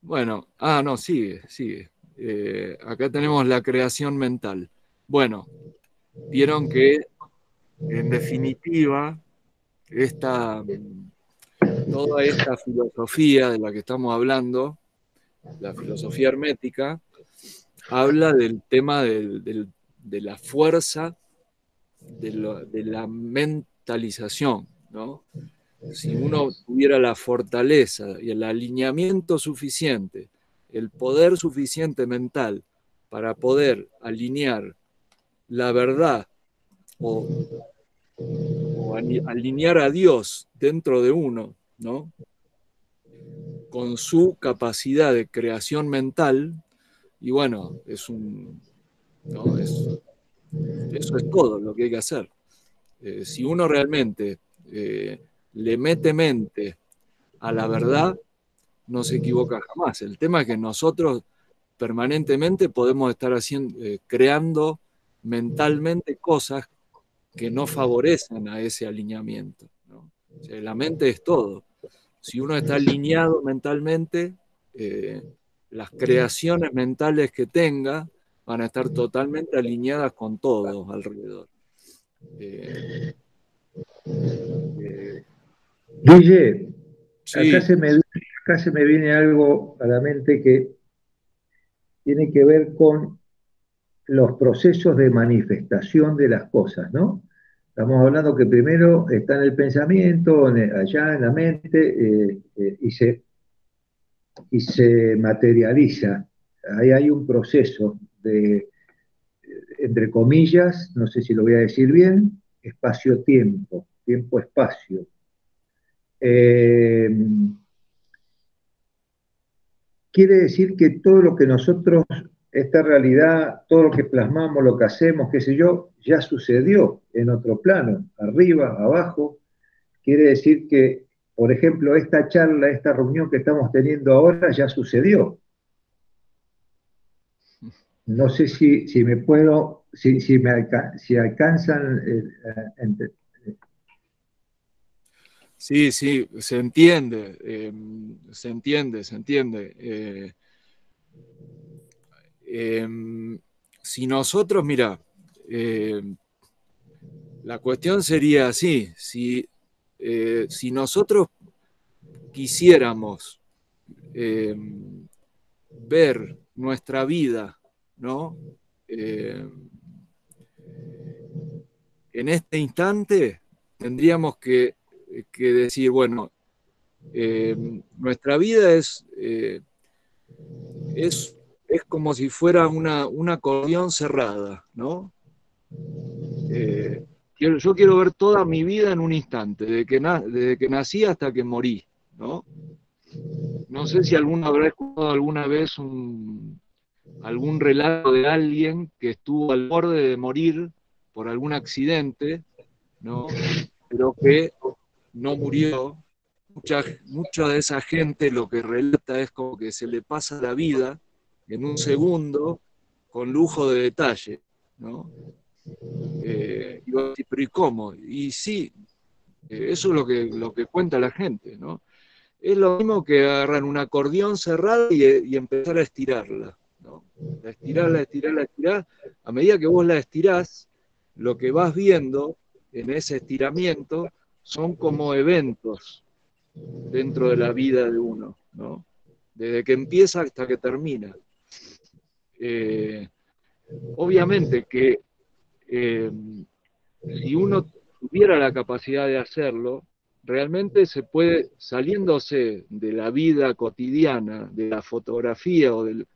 Bueno, no, sigue. Acá tenemos la creación mental. Bueno, vieron que, en definitiva, toda esta filosofía de la que estamos hablando, la filosofía hermética, habla del tema de la fuerza de la mentalización, ¿no? Si uno tuviera la fortaleza y el alineamiento suficiente, el poder suficiente mental para poder alinear la verdad o alinear a Dios dentro de uno, ¿no? Con su capacidad de creación mental, y bueno, eso es todo lo que hay que hacer. Si uno realmente le mete mente a la verdad, no se equivoca jamás. El tema es que nosotros permanentemente podemos estar creando mentalmente cosas que no favorecen a ese alineamiento, ¿no? O sea, la mente es todo. Si uno está alineado mentalmente, las creaciones mentales que tenga van a estar totalmente alineadas con todo alrededor. Guille, sí. acá se me viene algo a la mente que tiene que ver con los procesos de manifestación de las cosas, ¿no? Estamos hablando que primero está en el pensamiento, allá en la mente, y se materializa. Ahí hay un proceso de, entre comillas, no sé si lo voy a decir bien, espacio-tiempo, tiempo-espacio. Quiere decir que todo lo que nosotros, esta realidad, todo lo que plasmamos, lo que hacemos, qué sé yo, ya sucedió en otro plano, arriba, abajo. Quiere decir que, por ejemplo, esta charla, esta reunión que estamos teniendo ahora ya sucedió. No sé si me puedo, si alcanzan. Sí, se entiende, se entiende. Si nosotros, mira, la cuestión sería así, si nosotros quisiéramos ver nuestra vida, ¿no? En este instante tendríamos que decir, bueno, nuestra vida es como si fuera un acordeón cerrada, ¿no? Yo quiero ver toda mi vida en un instante, desde que nací hasta que morí, ¿no? No sé si alguno habrá escuchado alguna vez algún relato de alguien que estuvo al borde de morir por algún accidente, ¿no? Pero que no murió. Mucha de esa gente lo que relata es como que se le pasa la vida en un segundo con lujo de detalle, ¿no? Y vos decís, pero ¿y cómo? Y sí, eso es lo que cuenta la gente, ¿no? Es lo mismo que agarrar un acordeón cerrado y empezar a estirarla, ¿no? Estirarla. A medida que vos la estirás, lo que vas viendo en ese estiramiento son como eventos dentro de la vida de uno, ¿no? Desde que empieza hasta que termina. Obviamente que si uno tuviera la capacidad de hacerlo, realmente se puede, saliéndose de la vida cotidiana, de la fotografía o de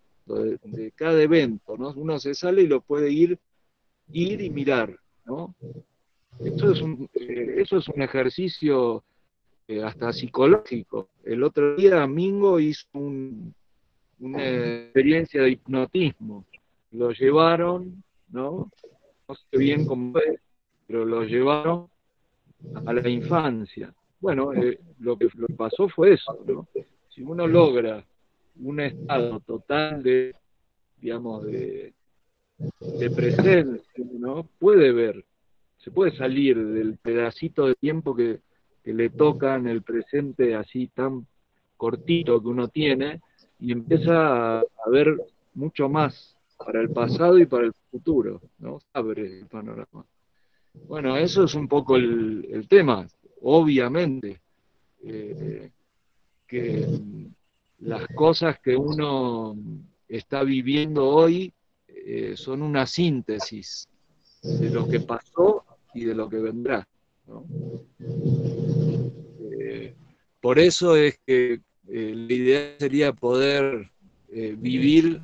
cada evento, ¿no? Uno se sale y lo puede ir y mirar, ¿no? Eso es un ejercicio hasta psicológico. El otro día Mingo hizo una experiencia de hipnotismo. Lo llevaron, ¿no? No sé bien cómo fue, pero lo llevaron a la infancia. Bueno, lo que pasó fue eso, ¿no? Si uno logra un estado total de, digamos, de presencia, ¿no? Puede ver, se puede salir del pedacito de tiempo que le toca en el presente así tan cortito que uno tiene y empieza a ver mucho más para el pasado y para el futuro, ¿no? Abre el panorama. Bueno, eso es un poco el tema. Obviamente que las cosas que uno está viviendo hoy son una síntesis de lo que pasó y de lo que vendrá, ¿no? Por eso es que la idea sería poder vivir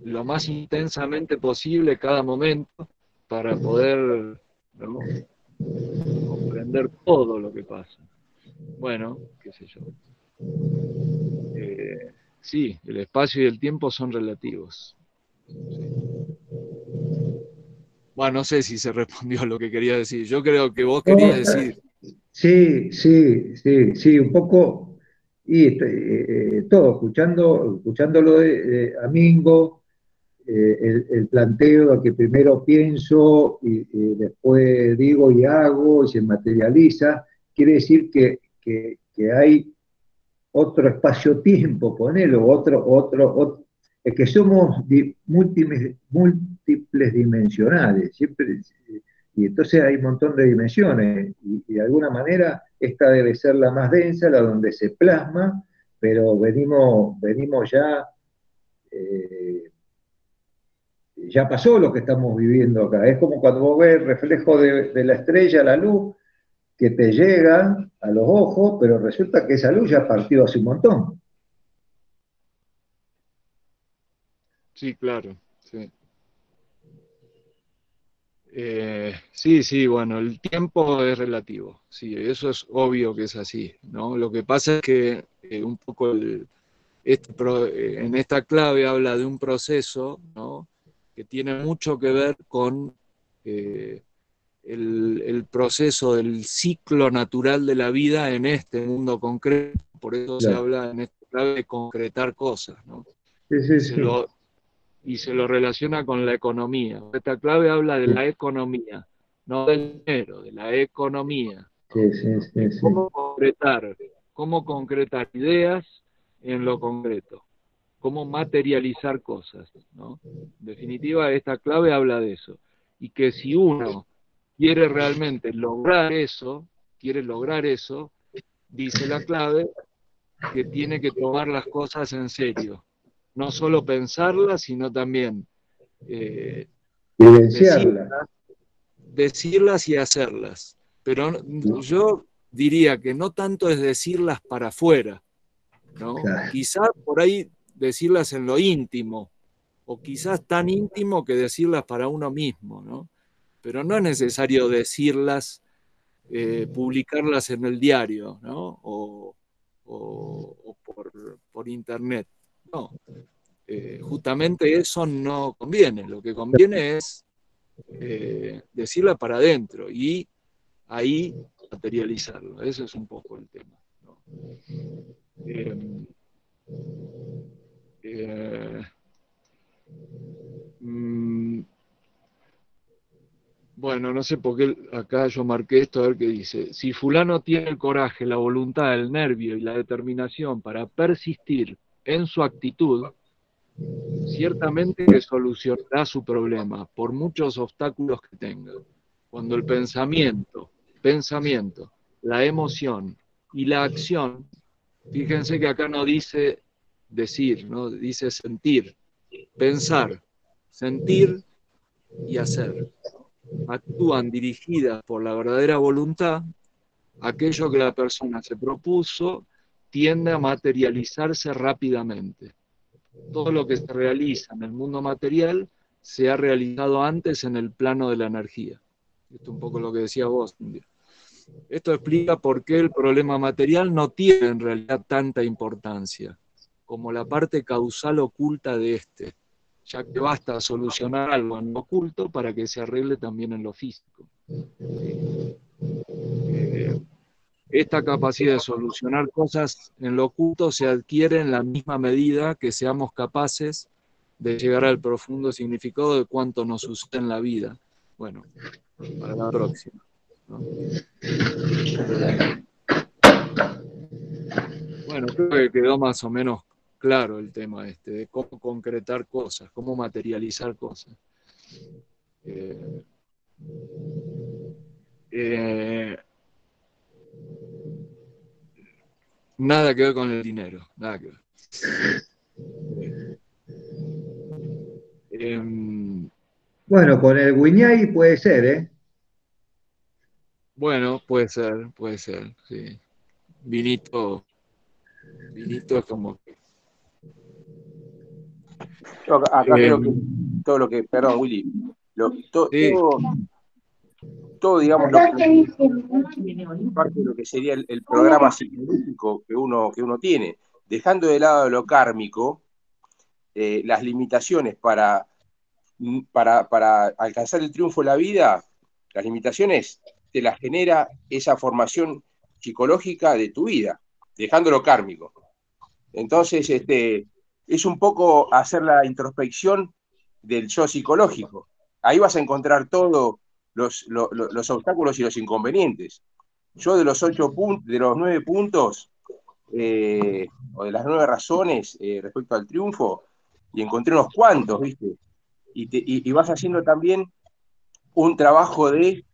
lo más intensamente posible cada momento para poder, ¿no?, comprender todo lo que pasa. Bueno, qué sé yo. Sí, el espacio y el tiempo son relativos. Sí. Bueno, no sé si se respondió a lo que quería decir. Yo creo que vos querías decir... Sí, un poco, y todo, escuchándolo de Amingo, el planteo de que primero pienso y después digo y hago y se materializa, quiere decir que hay otro espacio-tiempo, ponelo, es que somos múltiples dimensionales, siempre, y entonces hay un montón de dimensiones, y de alguna manera esta debe ser la más densa, la donde se plasma, pero venimos ya, ya pasó lo que estamos viviendo acá. Es como cuando vos ves el reflejo de la estrella, la luz, que te llega a los ojos, pero resulta que esa luz ya partió hace un montón. Sí, claro, sí. Sí, bueno, el tiempo es relativo, sí, eso es obvio que es así, ¿no? Lo que pasa es que un poco en esta clave habla de un proceso, ¿no?, que tiene mucho que ver con el proceso del ciclo natural de la vida en este mundo concreto, por eso se habla en esta clave de concretar cosas, ¿no? Y se lo relaciona con la economía. Esta clave habla de la economía, no del dinero, de la economía. ¿no? Cómo concretar ideas en lo concreto, cómo materializar cosas, ¿no? En definitiva, esta clave habla de eso. Y que si uno quiere realmente lograr eso, dice la clave, que tiene que tomar las cosas en serio. No solo pensarlas, sino también decirlas y hacerlas. Pero yo diría que no tanto es decirlas para afuera, ¿no? Claro. Quizás por ahí decirlas en lo íntimo, o quizás tan íntimo que decirlas para uno mismo, ¿no? Pero no es necesario decirlas, publicarlas en el diario, ¿no? O por internet. No. Justamente eso no conviene. Lo que conviene es decirla para adentro y ahí materializarlo. Ese es un poco el tema, ¿no? Bueno, no sé por qué acá yo marqué esto, a ver qué dice. Si fulano tiene el coraje, la voluntad, el nervio y la determinación para persistir en su actitud, ciertamente que solucionará su problema, por muchos obstáculos que tenga. Cuando el pensamiento, la emoción y la acción, fíjense que acá no dice decir, ¿no? Dice sentir, pensar, sentir y hacer. Actúan dirigidas por la verdadera voluntad, aquello que la persona se propuso tiende a materializarse rápidamente. Todo lo que se realiza en el mundo material se ha realizado antes en el plano de la energía. Esto es un poco lo que decía vos, India. Esto explica por qué el problema material no tiene en realidad tanta importancia. como la parte causal oculta de este, ya que basta solucionar algo en lo oculto para que se arregle también en lo físico. Esta capacidad de solucionar cosas en lo oculto se adquiere en la misma medida que seamos capaces de llegar al profundo significado de cuánto nos sucede en la vida. Bueno, para la próxima, ¿no? Bueno, creo que quedó más o menos claro el tema este, de cómo concretar cosas, cómo materializar cosas. Nada que ver con el dinero, nada que ver. Bueno, con el Guiñay puede ser, ¿eh? Bueno, puede ser, sí. Vinito es como... Yo acá creo que todo lo que, perdón, Willy, sí. todo, digamos, parte de lo que sería el programa psicológico que uno tiene, dejando de lado lo kármico, las limitaciones para alcanzar el triunfo en la vida, las limitaciones te las genera esa formación psicológica de tu vida, dejando lo kármico. Entonces, es un poco hacer la introspección del yo psicológico. Ahí vas a encontrar todos los obstáculos y los inconvenientes. Yo de los 9 puntos, o de las 9 razones respecto al triunfo, y encontré unos cuantos, ¿viste? Y vas haciendo también un trabajo de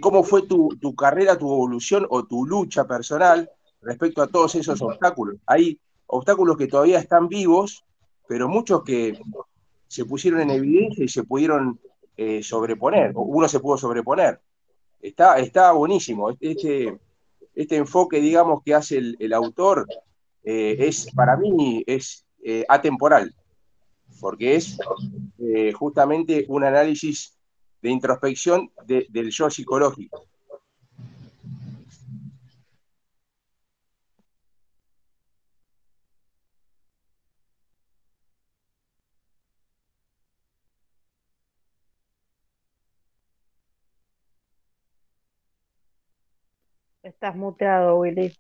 cómo fue tu carrera, tu evolución o tu lucha personal respecto a todos esos obstáculos. Hay obstáculos que todavía están vivos, pero muchos que se pusieron en evidencia y se pudieron sobreponer, o uno se pudo sobreponer. Está buenísimo. Este enfoque, digamos, que hace el autor, para mí es atemporal, porque es justamente un análisis de introspección del yo psicológico. Estás muteado, Willy.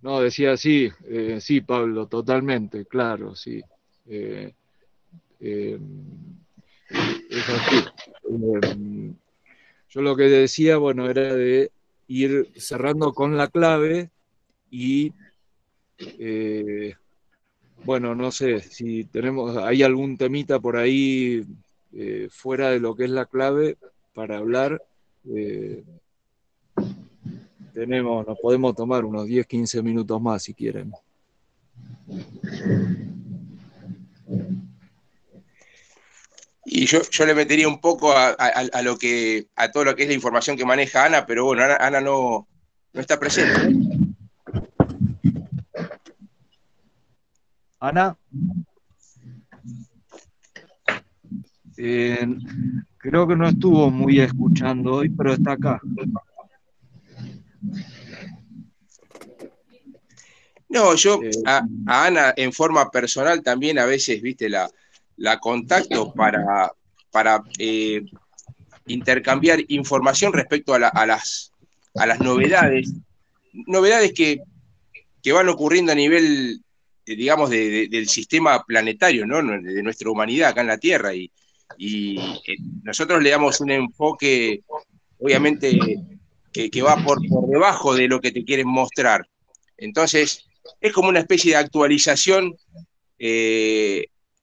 No, decía sí, sí, Pablo, totalmente, claro, sí. Es así. Yo lo que decía, bueno, era de ir cerrando con la clave y, bueno, no sé, si hay algún temita por ahí fuera de lo que es la clave para hablar, nos podemos tomar unos 10, 15 minutos más si quieren. Y yo le metería un poco a todo lo que es la información que maneja Ana, pero bueno, Ana no está presente. Ana. Creo que no estuvo muy escuchando hoy, pero está acá. No, yo a Ana en forma personal también a veces, viste, la contacto para intercambiar información respecto a las novedades que van ocurriendo a nivel, digamos, del sistema planetario, ¿no? De nuestra humanidad acá en la Tierra, y nosotros le damos un enfoque, obviamente, que va por debajo de lo que te quieren mostrar. Entonces, es como una especie de actualización,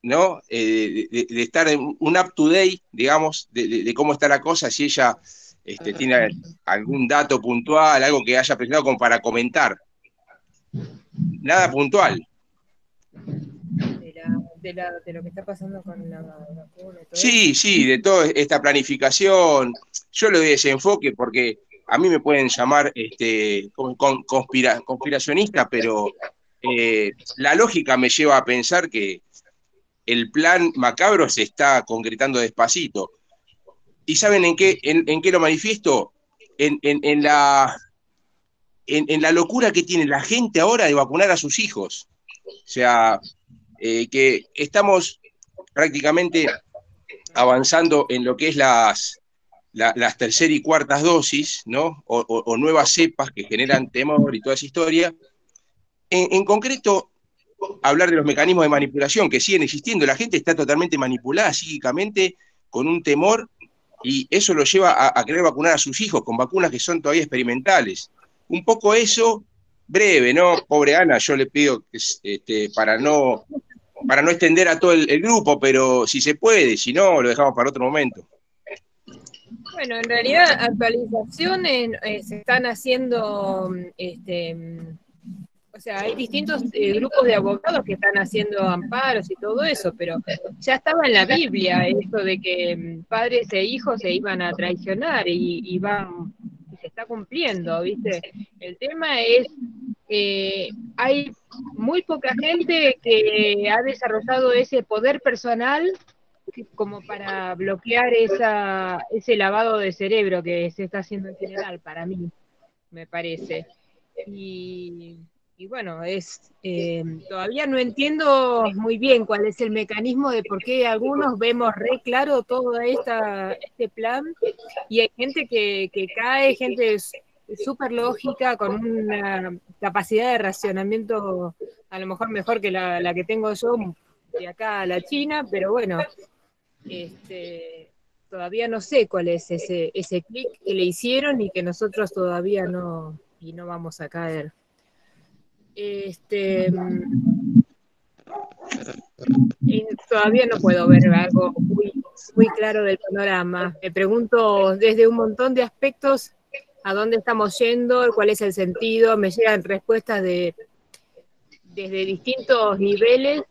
¿no? De estar en un up-to-date, digamos, de cómo está la cosa, si ella tiene algún dato puntual, algo que haya presentado como para comentar. Nada puntual. De lo que está pasando con la vacuna. Sí, de toda esta planificación. Yo le doy ese enfoque porque a mí me pueden llamar conspiracionista, pero la lógica me lleva a pensar que el plan macabro se está concretando despacito. ¿Y saben en qué lo manifiesto? En la en la locura que tiene la gente ahora de vacunar a sus hijos. O sea, que estamos prácticamente avanzando en lo que es las tercera y cuartas dosis, ¿no? O nuevas cepas que generan temor y toda esa historia. En concreto, hablar de los mecanismos de manipulación que siguen existiendo. La gente está totalmente manipulada psíquicamente con un temor y eso lo lleva a querer vacunar a sus hijos con vacunas que son todavía experimentales. Un poco eso, breve, ¿no? Pobre Ana, yo le pido para no extender a todo el grupo, pero si se puede, si no, lo dejamos para otro momento. Bueno, en realidad actualizaciones se están haciendo, o sea, hay distintos grupos de abogados que están haciendo amparos y todo eso, pero ya estaba en la Biblia esto de que padres e hijos se iban a traicionar y se está cumpliendo, ¿viste? El tema es, hay muy poca gente que ha desarrollado ese poder personal como para bloquear ese lavado de cerebro que se está haciendo en general, para mí, me parece. Y bueno, todavía no entiendo muy bien cuál es el mecanismo de por qué algunos vemos re claro todo este plan, y hay gente que cae, gente súper lógica, con una capacidad de racionamiento a lo mejor mejor que la que tengo yo de acá a la China, pero bueno, todavía no sé cuál es ese clic que le hicieron y que nosotros todavía no vamos a caer. Todavía no puedo ver algo muy claro del panorama. Me pregunto desde un montón de aspectos a dónde estamos yendo, cuál es el sentido. Me llegan respuestas desde distintos niveles,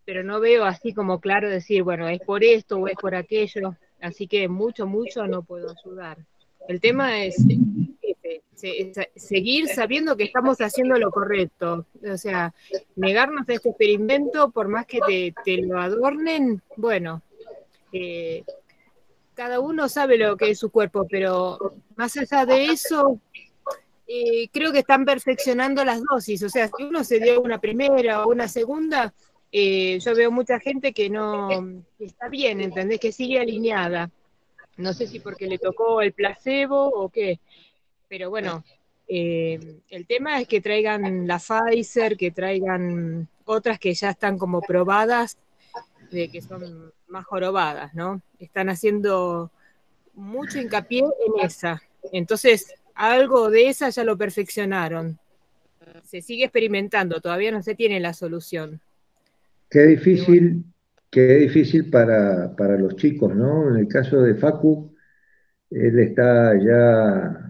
pero no veo así como claro decir, bueno, es por esto o es por aquello. Así que mucho no puedo ayudar. El tema es seguir sabiendo que estamos haciendo lo correcto. O sea, negarnos a este experimento, por más que te lo adornen, bueno, cada uno sabe lo que es su cuerpo, pero más allá de eso, creo que están perfeccionando las dosis. O sea, si uno se dio una primera o una segunda, yo veo mucha gente que no está bien, ¿entendés? Que sigue alineada. No sé si porque le tocó el placebo o qué, pero bueno, el tema es que traigan la Pfizer, que traigan otras que ya están como probadas, de que son más jorobadas, ¿no? Están haciendo mucho hincapié en esa. Entonces, algo de esa ya lo perfeccionaron. Se sigue experimentando, todavía no se tiene la solución. Qué difícil para los chicos, ¿no? En el caso de Facu, él está ya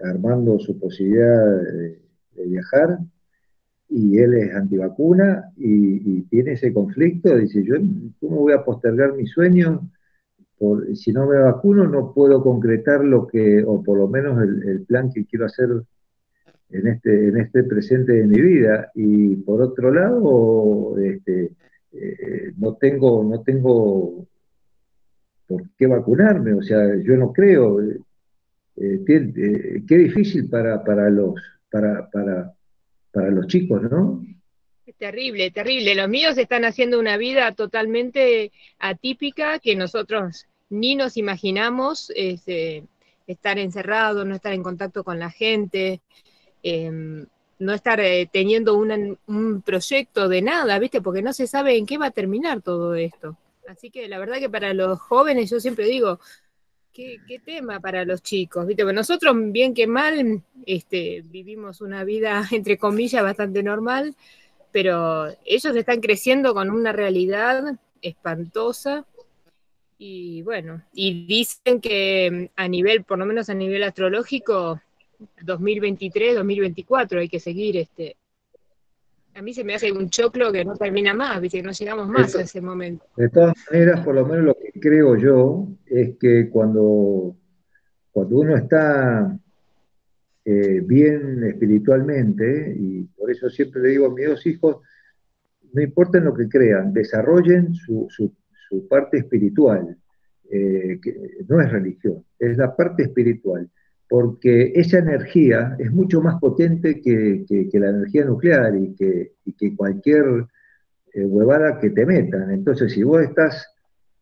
armando su posibilidad de viajar y él es antivacuna y tiene ese conflicto, dice, yo ¿cómo voy a postergar mi sueño? Si no me vacuno no puedo concretar lo que, o por lo menos el plan que quiero hacer en este presente de mi vida. Y por otro lado, no tengo por qué vacunarme, o sea, yo no creo. Qué difícil para los chicos, ¿no? Es terrible, terrible. Los míos están haciendo una vida totalmente atípica que nosotros ni nos imaginamos, estar encerrados, no estar en contacto con la gente, no estar teniendo un proyecto de nada, ¿viste? Porque no se sabe en qué va a terminar todo esto. Así que la verdad que para los jóvenes yo siempre digo, ¿qué tema para los chicos? ¿Viste? Porque nosotros, bien que mal, vivimos una vida, entre comillas, bastante normal, pero ellos están creciendo con una realidad espantosa. Y bueno, y dicen que a nivel, por lo menos a nivel astrológico, 2023, 2024 hay que seguir. A mí se me hace un choclo que no termina más, ¿viste? Que no llegamos más a ese momento. De todas maneras, por lo menos lo que creo yo es que cuando uno está bien espiritualmente, y por eso siempre le digo a mis dos hijos, no importa en lo que crean, desarrollen su parte espiritual, que no es religión, es la parte espiritual, porque esa energía es mucho más potente que la energía nuclear y que cualquier huevada que te metan. Entonces, si vos estás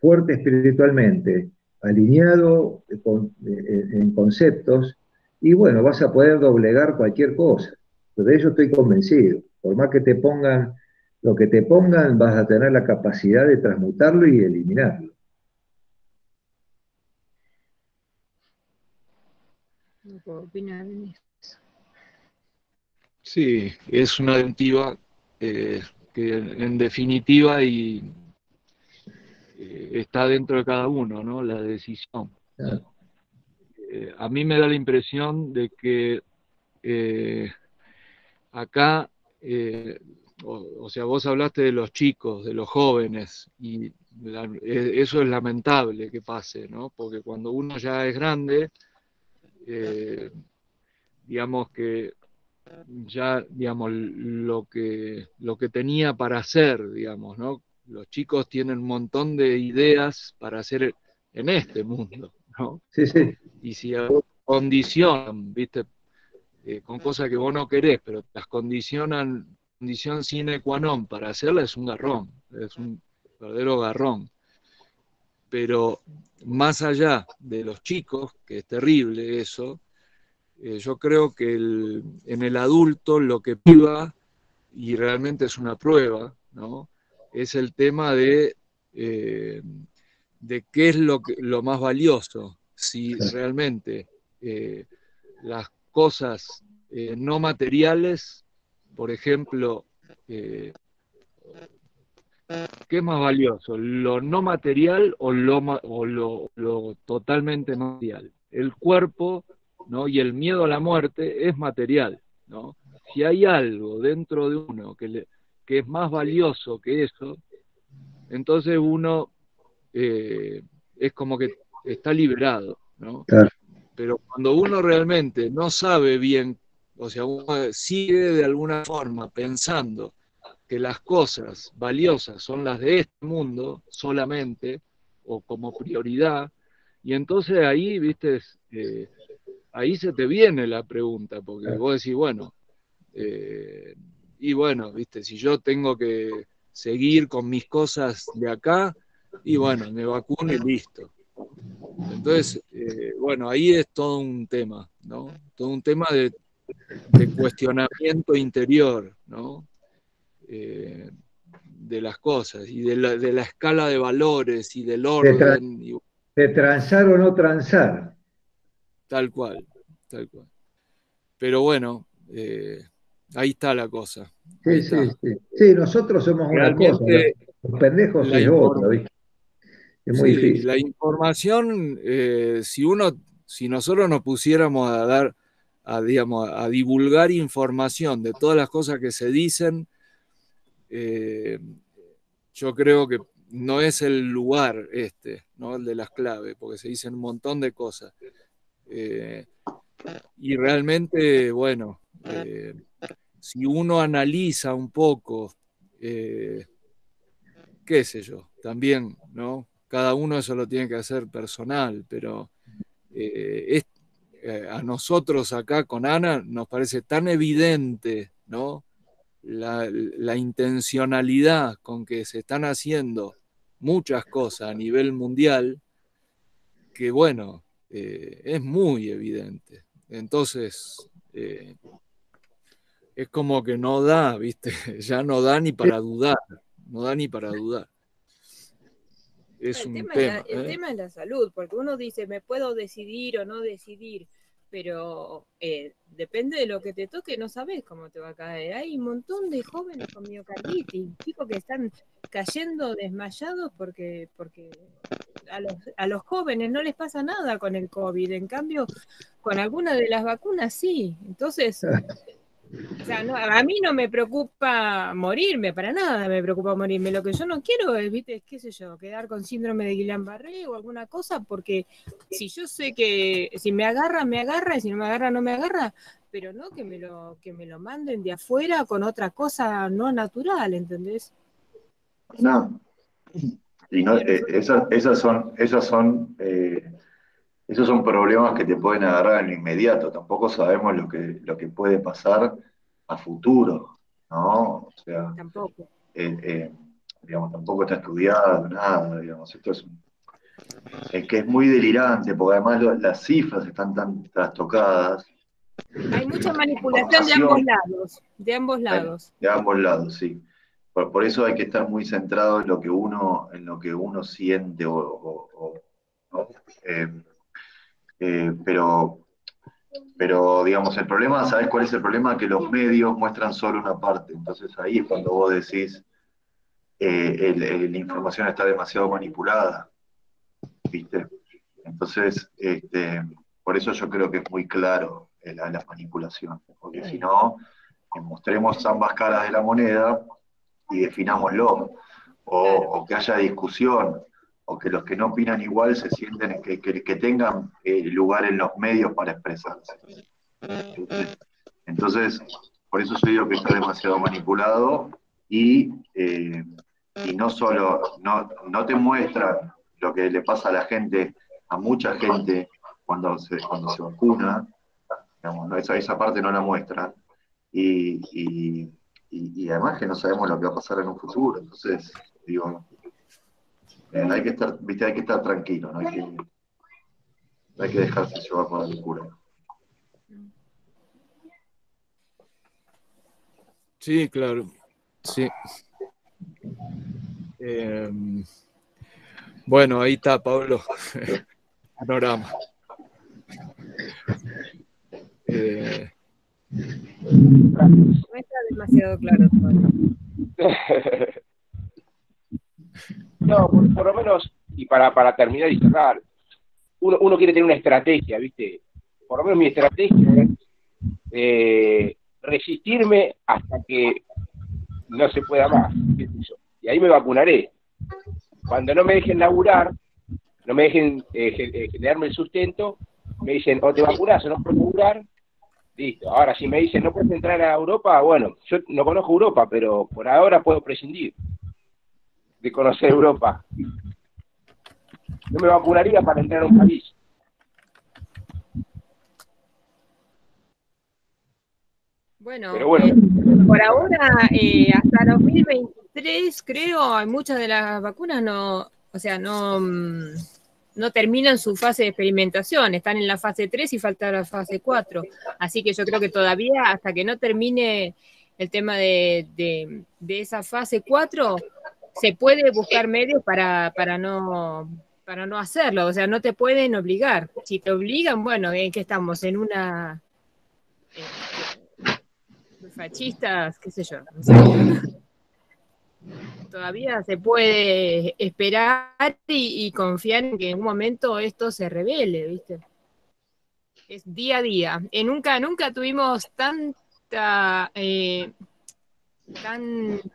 fuerte espiritualmente, alineado en conceptos, y bueno, vas a poder doblegar cualquier cosa. De eso estoy convencido. Por más que te pongan lo que te pongan, vas a tener la capacidad de transmutarlo y eliminarlo. No puedo opinar en eso. Sí, es una disyuntiva que en definitiva está dentro de cada uno, ¿no? La decisión. Claro. A mí me da la impresión de que acá, o sea, vos hablaste de los chicos, de los jóvenes, y eso es lamentable que pase, ¿no? Porque cuando uno ya es grande, digamos que ya, digamos, lo que tenía para hacer, digamos, ¿no? Los chicos tienen un montón de ideas para hacer en este mundo, ¿no? Sí, sí. Y si a vos condicionan, ¿viste? Con cosas que vos no querés, pero las condicionan, condición sine qua non para hacerla, es un garrón, es un verdadero garrón. Pero más allá de los chicos, que es terrible eso, yo creo que en el adulto lo que priva, y realmente es una prueba, ¿no? Es el tema de qué es lo más valioso, si realmente las cosas no materiales, por ejemplo, ¿qué es más valioso? ¿Lo no material o lo totalmente material? El cuerpo, ¿no? Y el miedo a la muerte es material, ¿no? Si hay algo dentro de uno que es más valioso que eso, entonces uno es como que está liberado, ¿no? Claro. Pero cuando uno realmente no sabe bien, o sea, uno sigue de alguna forma pensando que las cosas valiosas son las de este mundo solamente, o como prioridad, y entonces ahí, viste, ahí se te viene la pregunta, porque vos decís, bueno, y bueno, viste, si yo tengo que seguir con mis cosas de acá, y bueno, me vacuno y listo. Entonces, bueno, ahí es todo un tema, ¿no? Todo un tema de cuestionamiento interior, ¿no? De las cosas y de la escala de valores y del orden. De transar o no transar. Tal cual, tal cual. Pero bueno, ahí está la cosa. Sí, sí, sí. Sí, nosotros somos realmente, una cosa, los pendejos es otra, ¿viste? Es muy difícil. La información, si nosotros nos pusiéramos a dar, digamos, a divulgar información de todas las cosas que se dicen, yo creo que no es el lugar ¿no? El de las claves, porque se dicen un montón de cosas. Y realmente, bueno, si uno analiza un poco, qué sé yo, también, ¿no? Cada uno eso lo tiene que hacer personal, pero a nosotros acá con Ana nos parece tan evidente, ¿no? La intencionalidad con que se están haciendo muchas cosas a nivel mundial, que bueno, es muy evidente. Entonces, es como que no da, ¿viste? Ya no da ni para dudar, no da ni para dudar. Es un tema. El tema es la salud, porque uno dice, me puedo decidir o no decidir, pero depende de lo que te toque, no sabes cómo te va a caer. Hay un montón de jóvenes con miocarditis, chicos que están cayendo desmayados porque a los jóvenes no les pasa nada con el COVID, en cambio con alguna de las vacunas sí. Entonces, o sea, no, a mí no me preocupa morirme, para nada me preocupa morirme. Lo que yo no quiero es, viste, qué sé yo, quedar con síndrome de Guillain-Barré o alguna cosa, porque si yo sé que si me agarra, me agarra, y si no me agarra, no me agarra, pero no que me lo manden de afuera con otra cosa no natural, ¿entendés? No. Y no, esas son esos son problemas que te pueden agarrar en lo inmediato. Tampoco sabemos lo que puede pasar a futuro, ¿no? O sea, Tampoco. digamos, tampoco está estudiado, nada, digamos. Esto es que es muy delirante, porque además las cifras están tan trastocadas. Hay mucha manipulación de ambos lados, de ambos lados. De ambos lados, sí. Por eso hay que estar muy centrado en lo que uno siente ¿no? Pero, digamos, el problema, ¿sabes cuál es el problema? Que los medios muestran solo una parte. Entonces ahí es cuando vos decís, la información está demasiado manipulada, ¿viste? Entonces, por eso yo creo que es muy claro la manipulación, porque si no, mostremos ambas caras de la moneda y definámoslo, o que haya discusión, o que los que no opinan igual se sienten que tengan lugar en los medios para expresarse. Entonces, por eso yo digo que está demasiado manipulado y no solo, no te muestran lo que le pasa a la gente, a mucha gente cuando se vacuna, digamos, ¿no? Esa parte no la muestran, y además que no sabemos lo que va a pasar en un futuro. Entonces, digo, hay que estar, ¿viste? Hay que estar tranquilo, no hay que dejarse llevar por la locura. Sí, claro. Sí. Bueno, ahí está, Pablo. Panorama. No está demasiado claro todavía. No, por lo menos, y para terminar y cerrar, uno quiere tener una estrategia, ¿viste? Por lo menos mi estrategia es resistirme hasta que no se pueda más, qué sé yo. Y ahí me vacunaré. Cuando no me dejen laburar, no me dejen generarme el sustento, me dicen, o te vacunas o no puedes laburar, listo. Ahora, si me dicen, no puedes entrar a Europa, bueno, yo no conozco Europa, pero por ahora puedo prescindir de conocer Europa. No me vacunaría para entrar a un país. Bueno, pero bueno. Por ahora, hasta 2023, creo, muchas de las vacunas no terminan su fase de experimentación, están en la fase 3 y falta la fase 4. Así que yo creo que todavía, hasta que no termine el tema de esa fase 4, se puede buscar medios para no hacerlo. O sea, no te pueden obligar. Si te obligan, bueno, ¿en qué estamos? En una... fascistas, qué sé yo. No sé. Todavía se puede esperar y confiar en que en un momento esto se revele, ¿viste? Es día a día. Nunca tuvimos tan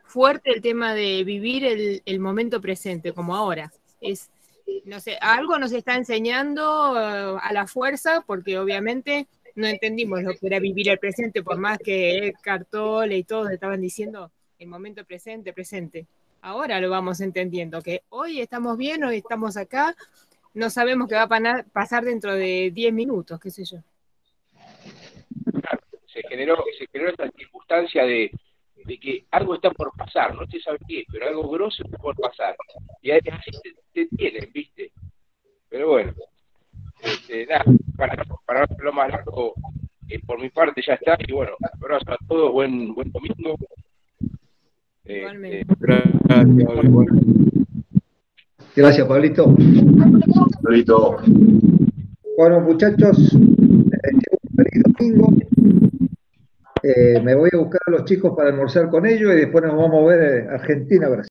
fuerte el tema de vivir el momento presente como ahora. No sé, algo nos está enseñando a la fuerza, porque obviamente no entendimos lo que era vivir el presente, por más que Eckhart Tolle y todos estaban diciendo el momento presente. Ahora lo vamos entendiendo, que hoy estamos bien, hoy estamos acá, no sabemos qué va a pasar dentro de 10 minutos, qué sé yo. Se generó esa circunstancia de que algo está por pasar, no se sabe qué, pero algo grosso está por pasar. Y así te tienen, ¿viste? Pero bueno, nada, para no hacerlo más largo, por mi parte ya está, y bueno, abrazo a todos, buen domingo. Igualmente. Gracias, Pablito. Pablito. Bueno, muchachos, feliz domingo. Me voy a buscar a los chicos para almorzar con ellos y después nos vamos a ver Argentina-Brasil.